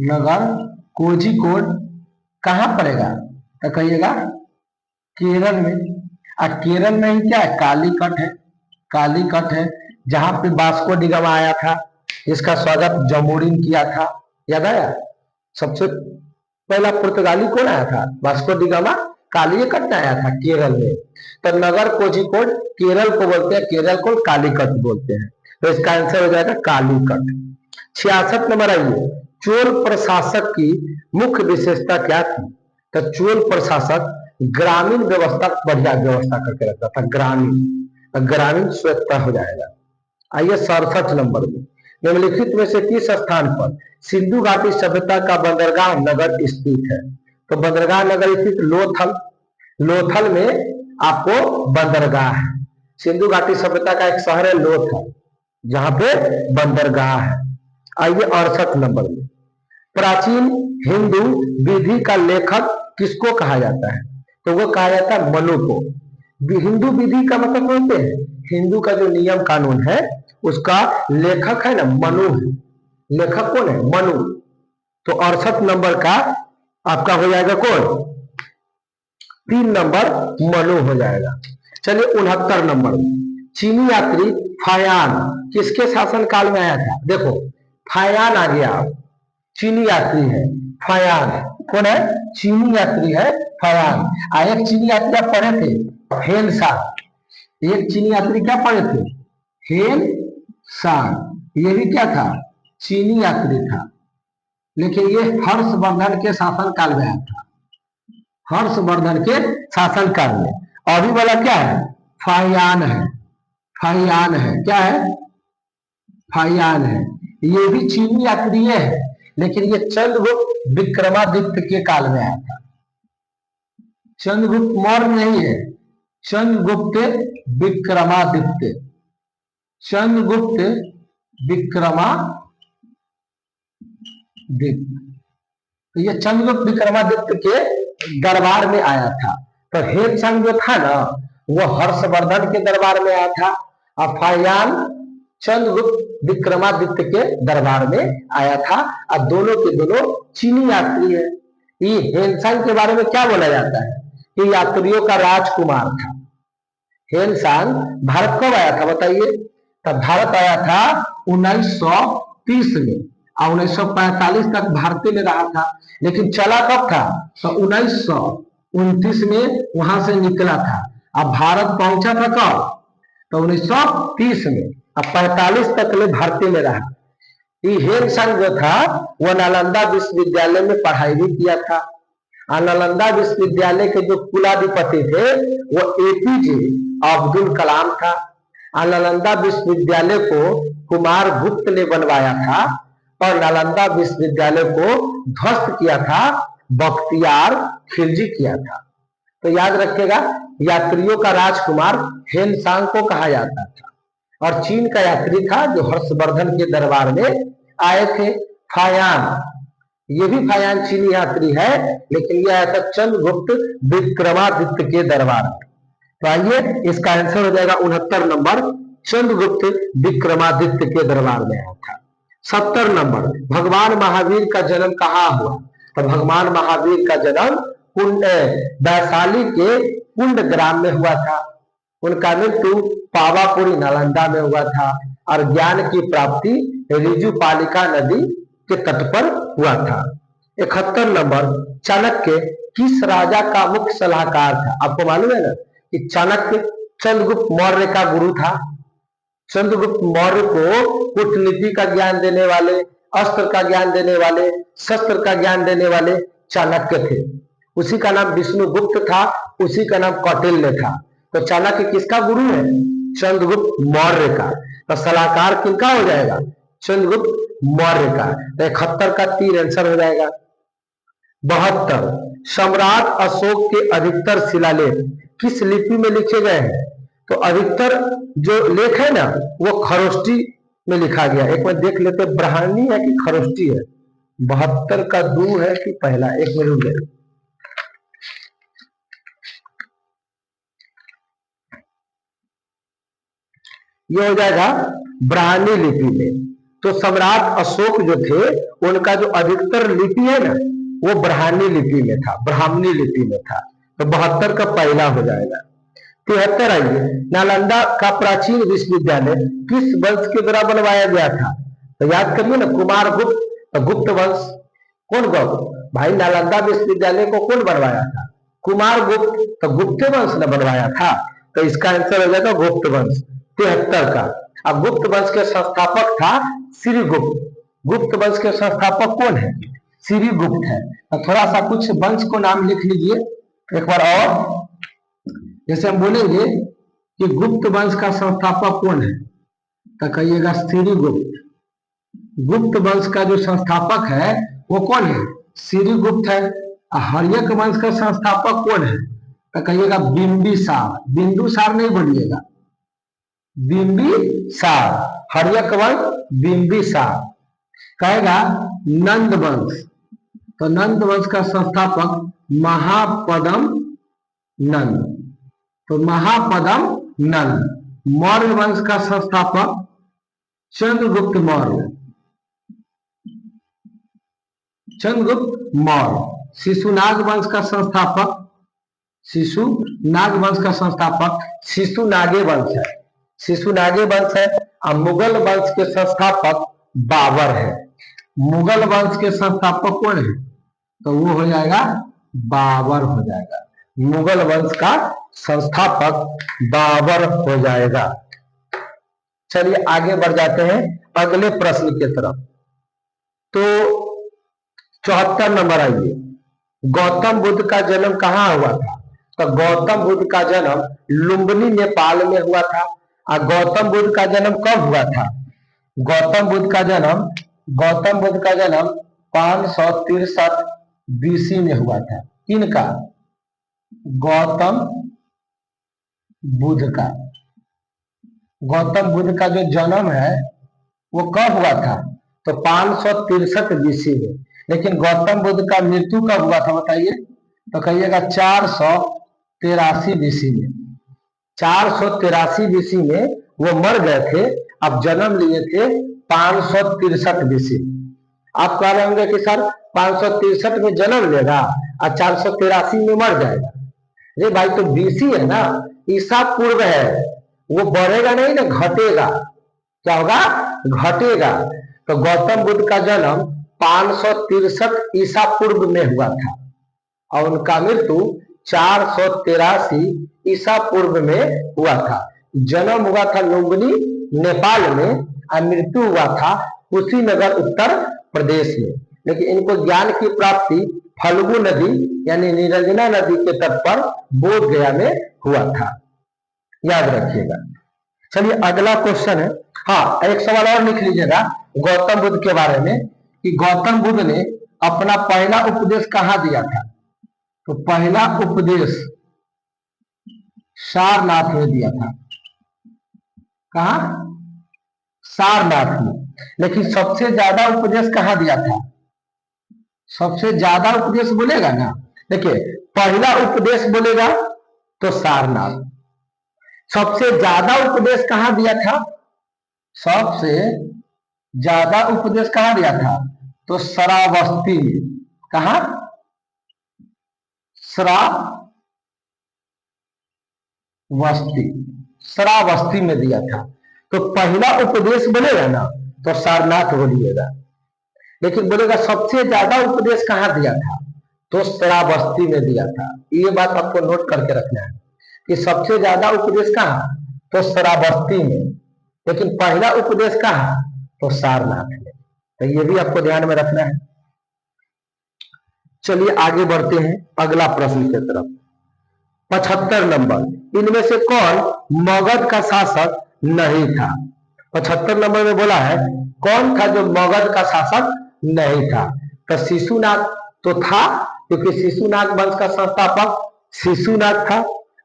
नगर कोझिकोड कहां पड़ेगा? तो कहिएगा केरल में। और केरल में ही क्या है? कालीकट है। कालीकट है जहां पे वास्को डी गामा आया था, इसका स्वागत जमोरिन किया था। याद आया? सबसे पहला पुर्तगाली कौन आया था? वास्को डी गामा कालीकट में आया था, केरल में। तो नगर कोझिकोड केरल को बोलते हैं, केरल को कालीकट बोलते हैं। तो इसका आंसर हो जाएगा कालीकट। 66 नंबर आइए, चोल प्रशासक की मुख्य विशेषता क्या थी? तो चोल प्रशासक ग्रामीण व्यवस्था बढ़िया व्यवस्था करके रखता था, ग्रामीण स्वच्छता हो जाएगा। आइए 67 नंबर में, निम्नलिखित में से किस स्थान पर सिंधु घाटी सभ्यता का बंदरगाह नगर स्थित है? तो बंदरगाह नगर स्थित लोथल। लोथल में आपको बंदरगाह है। सिंधु घाटी सभ्यता का एक शहर है लोथल, जहां पे बंदरगाह है। आइए 68 नंबर में, प्राचीन हिंदू विधि का लेखक किसको कहा जाता है? तो वो कहा जाता है मनु को। हिंदू विधि का मतलब बोलते हैं, हिंदू का जो नियम कानून है उसका लेखक है ना, मनु है। लेखक कौन है? मनु। तो 68 नंबर का आपका हो जाएगा कौन? 3 नंबर मनु हो जाएगा। चलिए 69 नंबर, चीनी यात्री फायान किसके शासन काल में आया था? देखो फायान आ गया, चीनी यात्री है फायान। कौन है? चीनी यात्री है फायान। एक चीनी यात्री आप पढ़े थे, हेन सांग। एक चीनी यात्री क्या पढ़े थे? हेन सांग। ये भी क्या था? चीनी यात्री था। लेकिन ये हर्षवर्धन के शासन काल में आया था, हर्षवर्धन के शासन काल में। अभी वाला क्या है? फायान है। फायान है, क्या है? फायान है। ये भी चीनी यात्री है, लेकिन ये चंद्रगुप्त विक्रमादित्य के काल में आया था। चंद्रगुप्त मौर्य नहीं है, चंद्रगुप्त विक्रमादित्य। चंद्रगुप्त विक्रमादित्य, तो ये चंद्रगुप्त विक्रमादित्य के दरबार में आया था। तो हेन सांग जो था ना, वो हर्षवर्धन के दरबार में आया था, और फायान चंद्रगुप्त विक्रमादित्य के दरबार में आया था। और दोनों के दोनों चीनी यात्री है। ये हेनसांग के बारे में क्या बोला जाता है? कि यात्रियों का राजकुमार था। हेनसांग भारत कब आया था बताइए? तब भारत आया था 1930 में, और 1945 तक भारतीय में रहा था। लेकिन चला कब था? तो 1929 में वहां से निकला था। अब भारत पहुंचा था कब? तो 1930 में। अब 45 तक ले भारतीय में रहा। ये हेनसांग जो था वो नालंदा विश्वविद्यालय में पढ़ाई भी किया था। और नालंदा विश्वविद्यालय के जो कुलाधिपति थे वो एपीजे अब्दुल कलाम था। और नालंदा विश्वविद्यालय को कुमार गुप्त ने बनवाया था, और नालंदा विश्वविद्यालय को ध्वस्त किया था बख्तियार खिलजी किया था। तो याद रखिएगा, यात्रियों का राजकुमार हेनसांग को कहा जाता था। और चीन का यात्री था जो हर्षवर्धन के दरबार में आए थे, फायान। ये भी फायान चीनी यात्री है, लेकिन यह आया था चंद्रगुप्त विक्रमादित्य के दरबार में। तो आइए इसका आंसर हो जाएगा 69 नंबर, चंद्रगुप्त विक्रमादित्य के दरबार में आया था। 70 नंबर, भगवान महावीर का जन्म कहाँ हुआ? तो भगवान महावीर का जन्म वैशाली के कुंड ग्राम में हुआ था। उनका मृत्यु पावापुरी नालंदा में हुआ था, और ज्ञान की प्राप्ति रिजुपालिका नदी के तट पर हुआ था। 71 नंबर, चाणक्य किस राजा का मुख्य सलाहकार था? आपको मालूम है ना कि चाणक्य चंद्रगुप्त मौर्य का गुरु था। चंद्रगुप्त मौर्य को कूटनीति का ज्ञान देने वाले, अस्त्र का ज्ञान देने वाले, शस्त्र का ज्ञान देने वाले चाणक्य थे। उसी का नाम विष्णुगुप्त था, उसी का नाम कौटिल्य था। तो चाणक्य किसका गुरु है? चंद्रगुप्त मौर्य का। तो सलाहकार किनका हो जाएगा? चंद्रगुप्त मौर्य का। तो 71 का 3 आंसर हो जाएगा। 72, सम्राट अशोक के अधिकतर शिलालेख किस लिपि में लिखे गए हैं? तो अधिकतर जो लेख है ना वो खरोष्टी में लिखा गया। एक बार देख लेते, ब्राह्मणी है कि खरोष्टी है। 72 का 2 है कि पहला, एक मिनट रुक जाए। ये हो जाएगा ब्राह्मणी लिपि में। तो सम्राट अशोक जो थे उनका जो अधिकतर लिपि है ना वो ब्राह्मणी लिपि में था, ब्राह्मणी लिपि में था। तो 72 का पहला हो जाएगा। 73 आइए, नालंदा का प्राचीन विश्वविद्यालय किस वंश के द्वारा बनवाया गया था? तो याद करिए ना, कुमार गुप्त, तो गुप्त वंश। कौन गुप्त भाई? नालंदा विश्वविद्यालय को कौन बनवाया था? कुमार गुप्त, तो गुप्त वंश ने बनवाया था। तो इसका आंसर हो जाएगा गुप्त वंश। 73 का। अब गुप्त वंश के संस्थापक था श्रीगुप्त। गुप्त वंश के संस्थापक कौन है? श्रीगुप्त है। तो थोड़ा सा कुछ वंश को नाम लिख लीजिए एक बार और। जैसे हम बोलेंगे कि गुप्त वंश का संस्थापक कौन है, तो कहिएगा श्रीगुप्त। गुप्त वंश का जो संस्थापक है वो कौन है? श्रीगुप्त है। हर्यक वंश का संस्थापक कौन है? तो कहिएगा बिंबिसार। बिंदुसार नहीं बोलिएगा, बिंबिसार। हर्यक वंश बिंबिसार। कहेगा नंद वंश, तो नंद वंश का संस्थापक महापदम नंद, तो महापदम नंद। मौर्य वंश का संस्थापक चंद्रगुप्त मौर्य, चंद्रगुप्त मौर्य। शिशुनाग वंश का संस्थापक, शिशुनाग वंश का संस्थापक शिशुनागे वंश है, शिशुनागे वंश है। और मुगल वंश के संस्थापक बाबर है। मुगल वंश के संस्थापक कौन है? तो वो हो जाएगा बाबर हो जाएगा। मुगल वंश का संस्थापक बाबर हो जाएगा। चलिए आगे बढ़ जाते हैं अगले प्रश्न की तरफ। तो 74 नंबर आइए, गौतम बुद्ध का जन्म कहाँ हुआ था? तो गौतम बुद्ध का जन्म लुम्बिनी नेपाल में हुआ था। और गौतम बुद्ध का जन्म कब हुआ था? गौतम बुद्ध का जन्म 563 बीसी में हुआ था। किनका? गौतम बुद्ध का। गौतम बुद्ध का जो जन्म है वो कब हुआ था? तो 563 बीसी में। लेकिन गौतम बुद्ध का मृत्यु कब हुआ था बताइए? तो कहिएगा 483 बीसी में। 483 बीसी में वो मर गए थे। अब जन्म लिए थे 563 बीसी। आप कह रहे होंगे कि सर 563 में जन्म लेगा और 483 में मर जाएगा। अरे भाई तो बीसी है ना, ईसा पूर्व है, वो बढ़ेगा नहीं ना, घटेगा। क्या होगा? घटेगा। तो गौतम बुद्ध का जन्म 563 ईसा पूर्व में हुआ था और उनका मृत्यु 483 ईसा पूर्व में हुआ था। जन्म हुआ था लुम्बिनी नेपाल में और मृत्यु हुआ था कुशीनगर उत्तर प्रदेश में। लेकिन इनको ज्ञान की प्राप्ति फल्गु नदी यानी निरंजना नदी के तट पर बोध गया में हुआ था। याद रखिएगा। चलिए अगला क्वेश्चन है। हाँ, एक सवाल और लिख लीजिएगा गौतम बुद्ध के बारे में कि गौतम बुद्ध ने अपना पहला उपदेश कहाँ दिया था? तो पहला उपदेश सारनाथ में दिया था। कहा? सारनाथ में। लेकिन सबसे ज्यादा उपदेश कहाँ दिया था? सबसे ज्यादा उपदेश बोलेगा ना, देखिए पहला उपदेश बोलेगा तो सारनाथ। सबसे ज्यादा उपदेश कहाँ दिया था? सबसे ज्यादा उपदेश कहाँ दिया था? तो श्रावस्ती में। कहा? श्रावस्ती में दिया था। तो पहला उपदेश बोलेगा ना तो सारनाथ बोलिएगा। लेकिन बोलेगा सबसे ज्यादा उपदेश कहाँ दिया था? तो श्रावस्ती में दिया था। ये बात आपको नोट करके रखना है कि सबसे ज्यादा उपदेश कहाँ? तो श्रावस्ती में। लेकिन पहला उपदेश कहाँ? तो सारनाथ में। तो ये भी आपको ध्यान में रखना है। चलिए आगे बढ़ते हैं अगला प्रश्न की तरफ। 75 नंबर, इनमें से कौन मगध का शासक नहीं था? 75 नंबर में बोला है कौन था जो मगध का शासक नहीं था? तो शिशुनाग तो था, क्योंकि शिशुनाग वंश का संस्थापक शिशुनाग था।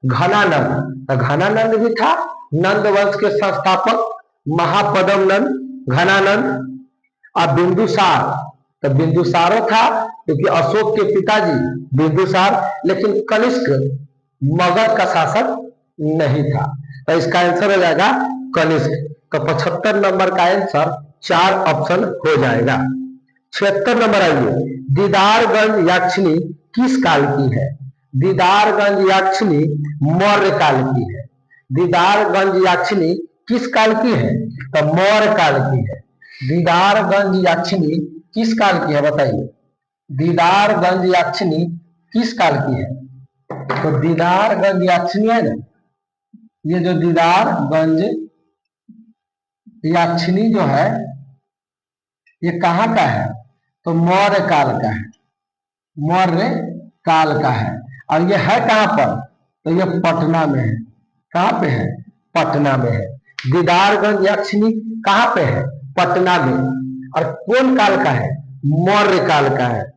घनानंद, तो घनानंद भी था नंद वंश के संस्थापक, महापदम नंद घनानंद। अब बिंदुसार, तो बिंदुसारो था क्योंकि अशोक के पिताजी बिंदुसार, लेकिन कनिष्क मगध का शासक नहीं था, तो इसका आंसर हो जाएगा कनिष्क। तो 75 नंबर का आंसर 4 ऑप्शन हो जाएगा। 76 नंबर आइए, दीदारगंज याक्षिणी किस काल की है? दीदारगंज याक्षिणी मौर्य काल की है। दीदारगंज याक्षिणी किस काल की है? तो मौर्य काल की है। दीदारगंज याक्षिणी किस काल की है बताइए? दीदारगंज याक्षिणी किस काल की है? तो दीदारगंज याक्षिणी है ना, ये जो दीदारगंज याक्षिणी जो है ये कहाँ का है? तो मौर्य काल का है, मौर्य काल का है। और ये है कहाँ पर? तो ये पटना में है। कहाँ पे है? पटना में है। दीदारगंज याक्षिणी कहाँ पे है? पटना में। और कौन काल का है? मौर्य काल का है।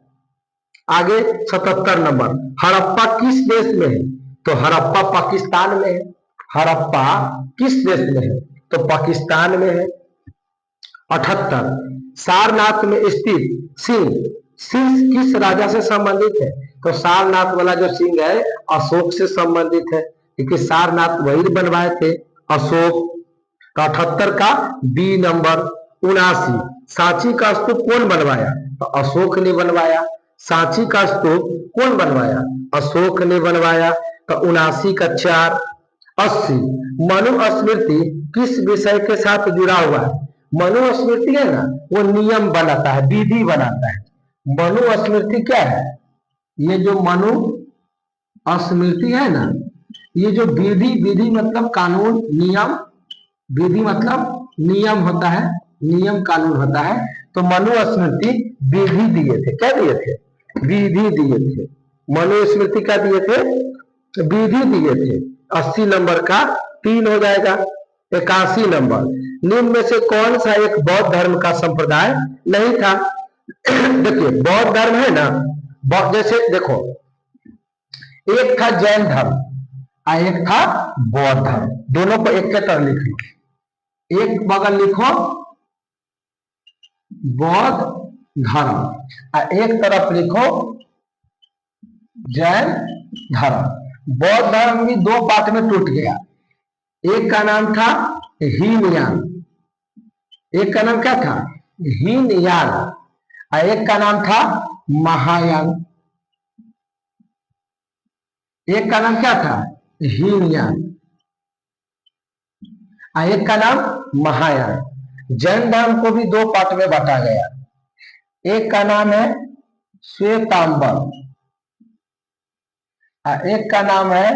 आगे 77 नंबर, हड़प्पा किस देश में है? तो हड़प्पा पाकिस्तान में है। हड़प्पा किस देश में है? तो पाकिस्तान में है। 78, सारनाथ में स्थित सिंह, सिंह किस राजा से संबंधित है? तो सारनाथ वाला जो सिंह है अशोक से संबंधित है, क्योंकि सारनाथ वही बनवाए थे अशोक। 78 का बी नंबर। 79, सांची का स्तूप कौन बनवाया? तो अशोक ने बनवाया। सांची का स्तूप कौन बनवाया? अशोक ने बनवाया। तो 79 का 4। 80, मनुस्मृति किस विषय के साथ जुड़ा हुआ है? मनुस्मृति है ना, वो नियम बनाता है, विधि बनाता है। मनुस्मृति क्या है? ये जो मनुस्मृति है ना, ये जो विधि, विधि मतलब कानून, नियम, विधि मतलब नियम होता है, नियम कानून होता है। तो मनुस्मृति विधि दिए थे। क्या दिए थे? विधि दिए थे। मनुस्मृति क्या दिए थे? विधि दिए थे। 80 नंबर का 3 हो जाएगा। 81 नंबर, निम्न में से कौन सा एक बौद्ध धर्म का संप्रदाय नहीं था? देखिए बौद्ध धर्म है ना, जैसे देखो एक था जैन धर्म और एक था बौद्ध धर्म, दोनों को एक के तरह लिख लो। एक बगल लिखो बौद्ध धर्म और एक तरफ लिखो जैन धर्म। बौद्ध धर्म भी 2 पार्ट में टूट गया। एक का नाम था हीनयान, एक का नाम क्या था? हीनयान, और एक का नाम था महायान। एक का नाम क्या था? हीनयान, और एक का नाम महायान। जैन धर्म को भी 2 पार्ट में बांटा गया। एक का नाम है श्वेतांबर और एक का नाम है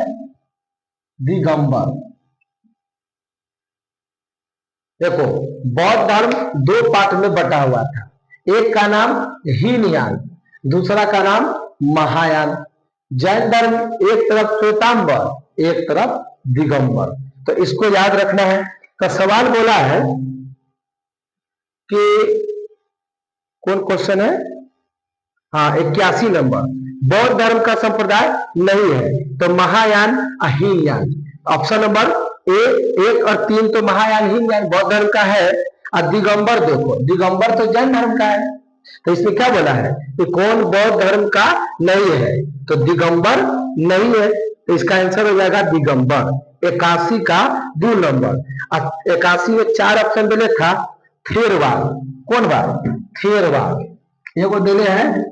दिगंबर। देखो बौद्ध धर्म 2 पार्ट में बटा हुआ था। एक का नाम हीनयान, दूसरा का नाम महायान। जैन धर्म एक तरफ श्वेतांबर, एक तरफ दिगंबर। तो इसको याद रखना है। तो सवाल बोला है कि कौन क्वेश्चन है? हाँ 81 नंबर, बौद्ध धर्म का संप्रदाय नहीं है तो Mahayana Hinayana. Option number A 1 और 3 तो महायान हीनयान बौद्ध धर्म का है, और दिगंबर देखो, दिगंबर तो जैन धर्म का है। तो इसमें क्या बोला है कि कौन बौद्ध धर्म का नहीं है? तो दिगंबर नहीं है, तो इसका आंसर हो जाएगा दिगंबर। 81 का 2 नंबर। 81 में 4 ऑप्शन दिले था। थेरवाद, कौन बात? थेरवाद, एगो दिले है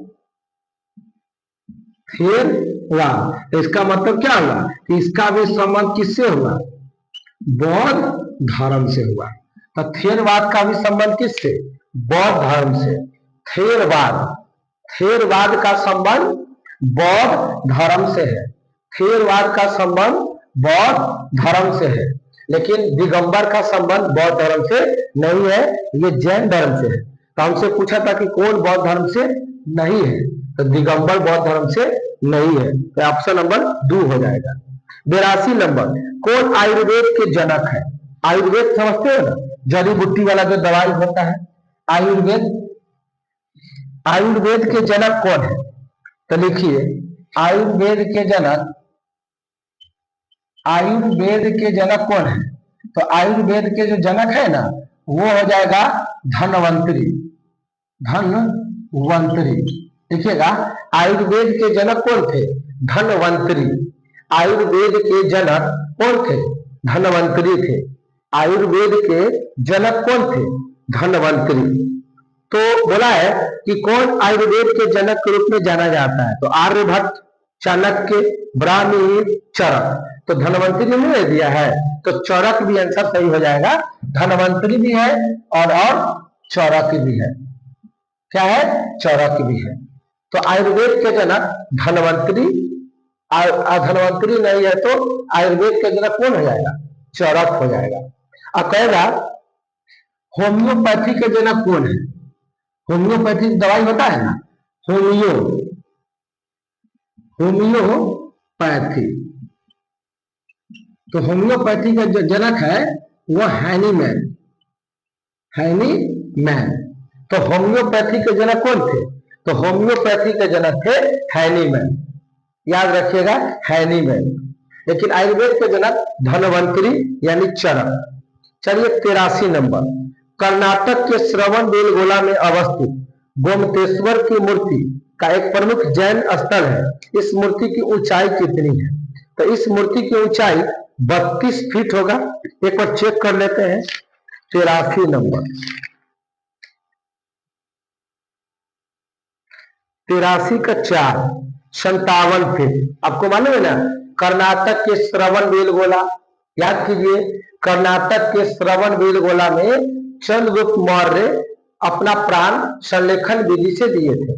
थेरवाद। तो इसका मतलब क्या हुआ कि इसका भी संबंध किससे हुआ? बौद्ध धर्म से हुआ। तो थेरवाद का भी संबंध किससे? बौद्ध धर्म से। थेरवाद, थेरवाद का संबंध बौद्ध धर्म से है। थेरवाद का संबंध बौद्ध धर्म से है, लेकिन दिगंबर का संबंध बौद्ध धर्म से नहीं है, ये जैन धर्म से है। तो हमसे पूछा था कि कौन बौद्ध धर्म से नहीं है, तो दिगंबर बौद्ध धर्म से नहीं है, तो ऑप्शन नंबर 2 हो जाएगा। 82 नंबर, कौन आयुर्वेद के जनक है? आयुर्वेद समझते हो ना, जड़ी बूटी वाला जो दवाई होता है, आयुर्वेद, आयुर्वेद के जनक कौन है? तो लिखिए आयुर्वेद के जनक आयुर्वेद के जनक कौन है? तो आयुर्वेद के जो जनक है ना, वो हो जाएगा धन्वंतरी। धन्वंतरी, देखिएगा, आयुर्वेद के जनक कौन थे? धन्वंतरी। आयुर्वेद के जनक कौन थे? धन्वंतरी थे। आयुर्वेद के जनक कौन थे? धन्वंतरी। तो बोला है कि कौन आयुर्वेद के जनक के रूप में जाना जाता है? तो आर्यभट्ट, चाणक्य, ब्राह्मी, चरक। तो धन्वंतरी ने दिया है, तो चरक भी आंसर सही हो जाएगा। धन्वंतरी भी है और चरक भी है। क्या है? चरक भी है। तो आयुर्वेद के जनक धन्वंतरी, धन्वंतरी नहीं है तो आयुर्वेद के जनक कौन हो जाएगा? चरक हो जाएगा। अब कहेगा होम्योपैथी के जनक कौन है? होम्योपैथी दवाई होता है ना, होम्योपैथी। तो होम्योपैथी का जो जनक है वो हैनीमैन। हैनीमैन। तो होम्योपैथी के जनक कौन थे? तो होम्योपैथी के जनक थे हैनीमैन। याद रखिएगा, हैनीमैन। लेकिन आयुर्वेद के जनक धन्वंतरी यानी चरक। चलिए 83 नंबर, कर्नाटक के श्रवणबेलगोला में अवस्थित गोमतेश्वर की मूर्ति का एक प्रमुख जैन स्थल है। इस मूर्ति की ऊंचाई कितनी है? तो इस मूर्ति की ऊंचाई 32 फीट होगा। एक बार चेक कर लेते हैं। 83 नंबर, 83 का 4, 57 फीट। आपको मालूम है ना, कर्नाटक के श्रवणबेलगोला, याद कीजिए, कर्नाटक के श्रवणबेलगोला में चंद्रगुप्त मौर्य अपना प्राण संलेखन विधि से दिए थे।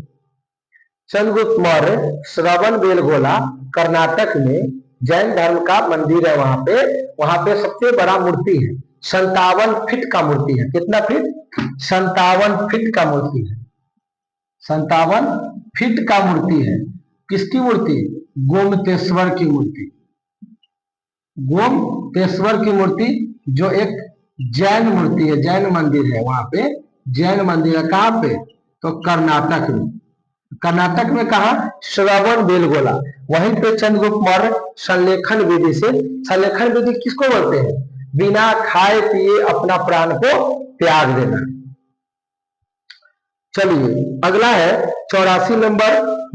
चंद्रगुप्त मौर्य श्रवणबेलगोला कर्नाटक में जैन धर्म का मंदिर है। वहां पे सबसे बड़ा मूर्ति है, 57 फीट का मूर्ति है। कितना फीट? 57 फीट का मूर्ति है। 57 फीट का मूर्ति है। किसकी मूर्ति? गोमतेश्वर की मूर्ति। गोमतेश्वर की मूर्ति जो एक जैन मूर्ति है, जैन मंदिर है। वहां पे जैन मंदिर है। कहां पे? तो कर्नाटक में। कर्नाटक में कहा? श्रवणबेलगोला। वहीं पे चंद्रगुप्त मौर्य संलेखन विधि से, संलेखन विधि किसको बोलते हैं? बिना खाए पिए अपना प्राण को त्याग देना। चलिए अगला है 84 नंबर,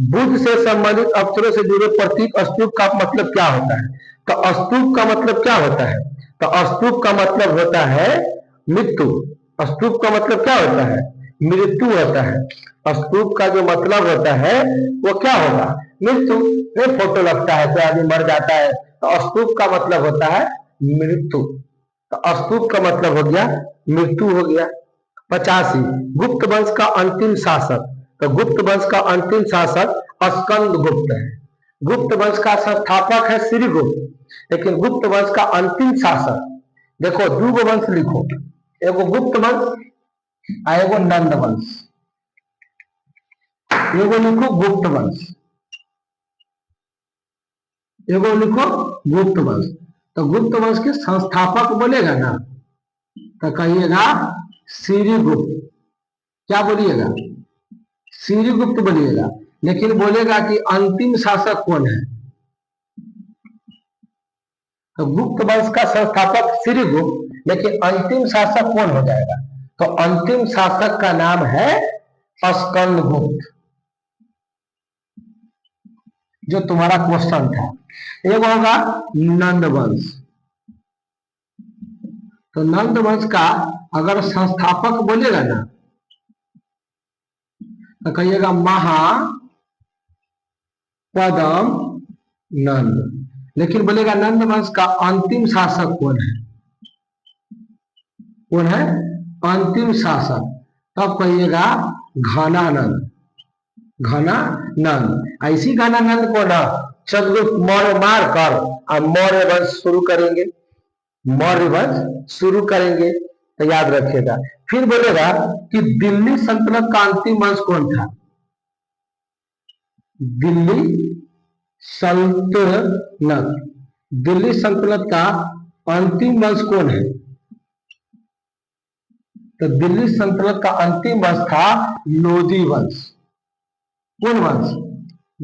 बुद्ध से संबंधित अवसरों से जुड़े प्रतीक स्तूप का मतलब क्या होता है? तो स्तूप का मतलब क्या होता है? तो स्तूप का मतलब होता है मृत्यु। स्तूप का मतलब क्या होता है? मृत्यु होता है। स्तूप का जो मतलब होता है वो क्या होगा? मृत्यु। में फोटो लगता है तो आदमी मर जाता है, तो स्तूप का मतलब होता है मृत्यु। तो स्तूप का मतलब हो गया मृत्यु हो गया। 85, गुप्त वंश का अंतिम शासक। तो गुप्त वंश का अंतिम शासक स्कंदगुप्त है। गुप्त वंश का संस्थापक है श्रीगुप्त, लेकिन गुप्त वंश का अंतिम शासक, देखो दूगो वंश लिखो, एगो गुप्त वंश एगो नंद वंश। एगो लिखो गुप्त वंश, एगो लिखो गुप्त वंश। तो गुप्त वंश के संस्थापक बोलेगा ना, तो कहिएगा श्रीगुप्त। क्या बोलिएगा? श्रीगुप्त बोलिएगा। लेकिन बोलेगा कि अंतिम शासक कौन है? तो गुप्त वंश का संस्थापक श्रीगुप्त, लेकिन अंतिम शासक कौन हो जाएगा? तो अंतिम शासक का नाम है स्कंदगुप्त, जो तुम्हारा क्वेश्चन था। एक होगा नंद वंश। तो नंद वंश का अगर संस्थापक बोलेगा ना, तो कहिएगा महापदम नंद। लेकिन बोलेगा नंद वंश का अंतिम शासक कौन है? कौन है अंतिम शासक? तब कहिएगा घनानंद। घनानंद। ऐसी घनानंद को ना चंद्रगुप्त मौर्य मार कर और मौर्य वंश शुरू करेंगे। मौर्य वंश शुरू करेंगे, तो याद रखिएगा। फिर बोलेगा कि दिल्ली सल्तनत का अंतिम वंश कौन था? दिल्ली सल्तनत, दिल्ली सल्तनत का अंतिम वंश कौन है? तो दिल्ली सल्तनत का अंतिम वंश था लोधी वंश। कौन वंश?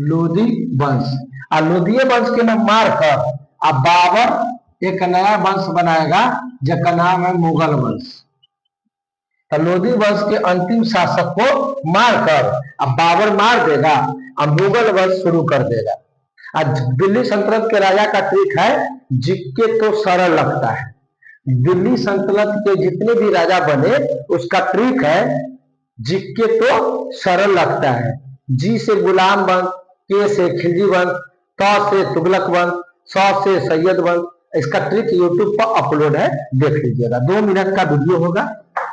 लोधी वंश। और लोधी वंश के नाम मार कर अब बाबर एक नया वंश बनाएगा जिसका नाम है मुगल वंश। तो लोधी वंश के अंतिम शासक को मारकर अब बाबर मार देगा, अब मुगल वंश शुरू कर देगा। आज दिल्ली सल्तनत के राजा का ट्रिक है, जिक्के तो सरल लगता है। दिल्ली सल्तनत के जितने भी राजा बने उसका ट्रिक है, जिक्के तो सरल लगता है। जी से गुलाम वंश, के से खिलजी वंश, त से तुगलक वंश, स से सैयद वंश। इसका ट्रिक यूट्यूब पर अपलोड है, देख लीजिएगा। 2 मिनट का वीडियो होगा।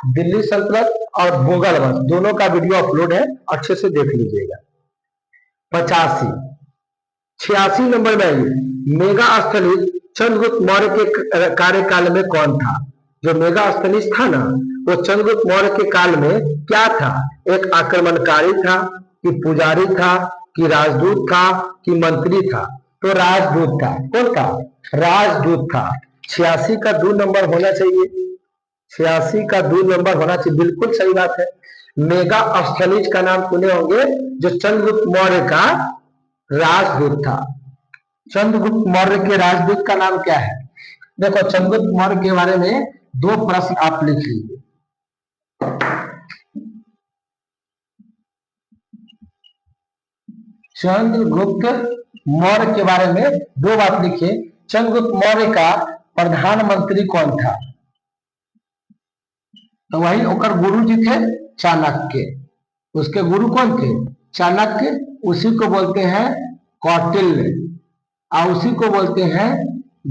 दिल्ली सल्तनत और मुगल वंश दोनों का वीडियो अपलोड है, अच्छे से देख लीजिएगा। 86 नंबर में मेगा स्थलित चंद्रगुप्त मौर्य के कार्यकाल में कौन था? जो मेगा स्थलित था ना, वो चंद्रगुप्त मौर्य के काल में क्या था? एक आक्रमणकारी था, कि पुजारी था, कि राजदूत था, कि मंत्री था? तो राजदूत था। कौन था? राजदूत था। 86 का 2 नंबर होना चाहिए। 86 का 2 नंबर होना चाहिए, बिल्कुल सही बात है। मेगा स्थलित का नाम सुने होंगे, जो चंद्रगुप्त मौर्य का राजदूत था। चंद्रगुप्त मौर्य के राजदूत का नाम क्या है? देखो, चंद्रगुप्त मौर्य के बारे में 2 प्रश्न आप लिख लीजिए। चंद्रगुप्त मौर्य के बारे में 2 बात लिखिए। चंद्रगुप्त मौर्य का प्रधानमंत्री कौन था? तो वही ओकर गुरु जी थे चाणक्य। उसके गुरु कौन थे? चाणक्य। उसी को बोलते हैं कौटिल्य, और उसी को बोलते हैं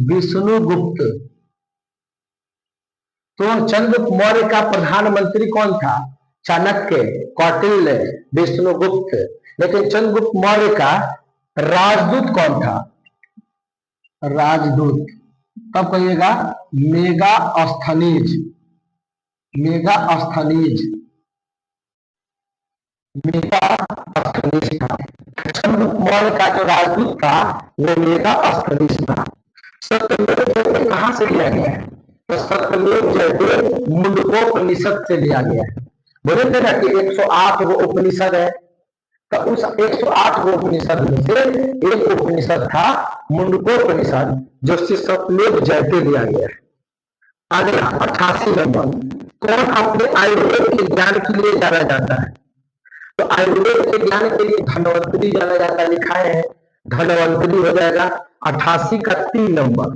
विष्णुगुप्त। तो चंद्रगुप्त मौर्य का प्रधानमंत्री कौन था? चाणक्य, कौटिल्य, विष्णुगुप्त। लेकिन चंद्रगुप्त मौर्य का राजदूत कौन था? राजदूत तब कहिएगा मेगास्थनीज। मेगास्थनीज, मेगास्थनीज था। चंद्रगुप्त मौर्य का जो राजदूत था वो मेगास्थनीज था। सत्यमेव जयते कहां से लिया गया है? तो सत्यमेव जयते मुंडकोपनिषद से लिया गया है। बोले थे ना कि 108 वो उपनिषद है, तो उस 108 वो उपनिषद में से एक उपनिषद था मुंडकोपनिषद, जो सत्यमेव जयते लिया गया है। अगला 88 नंबर, कौन अपने आयुर्वेद के ज्ञान के लिए जाना जाता है? तो आयुर्वेद के ज्ञान के लिए धन्वंतरी जाना जाता है, लिखा है धन्वंतरी हो जाएगा। 88 का 3 नंबर।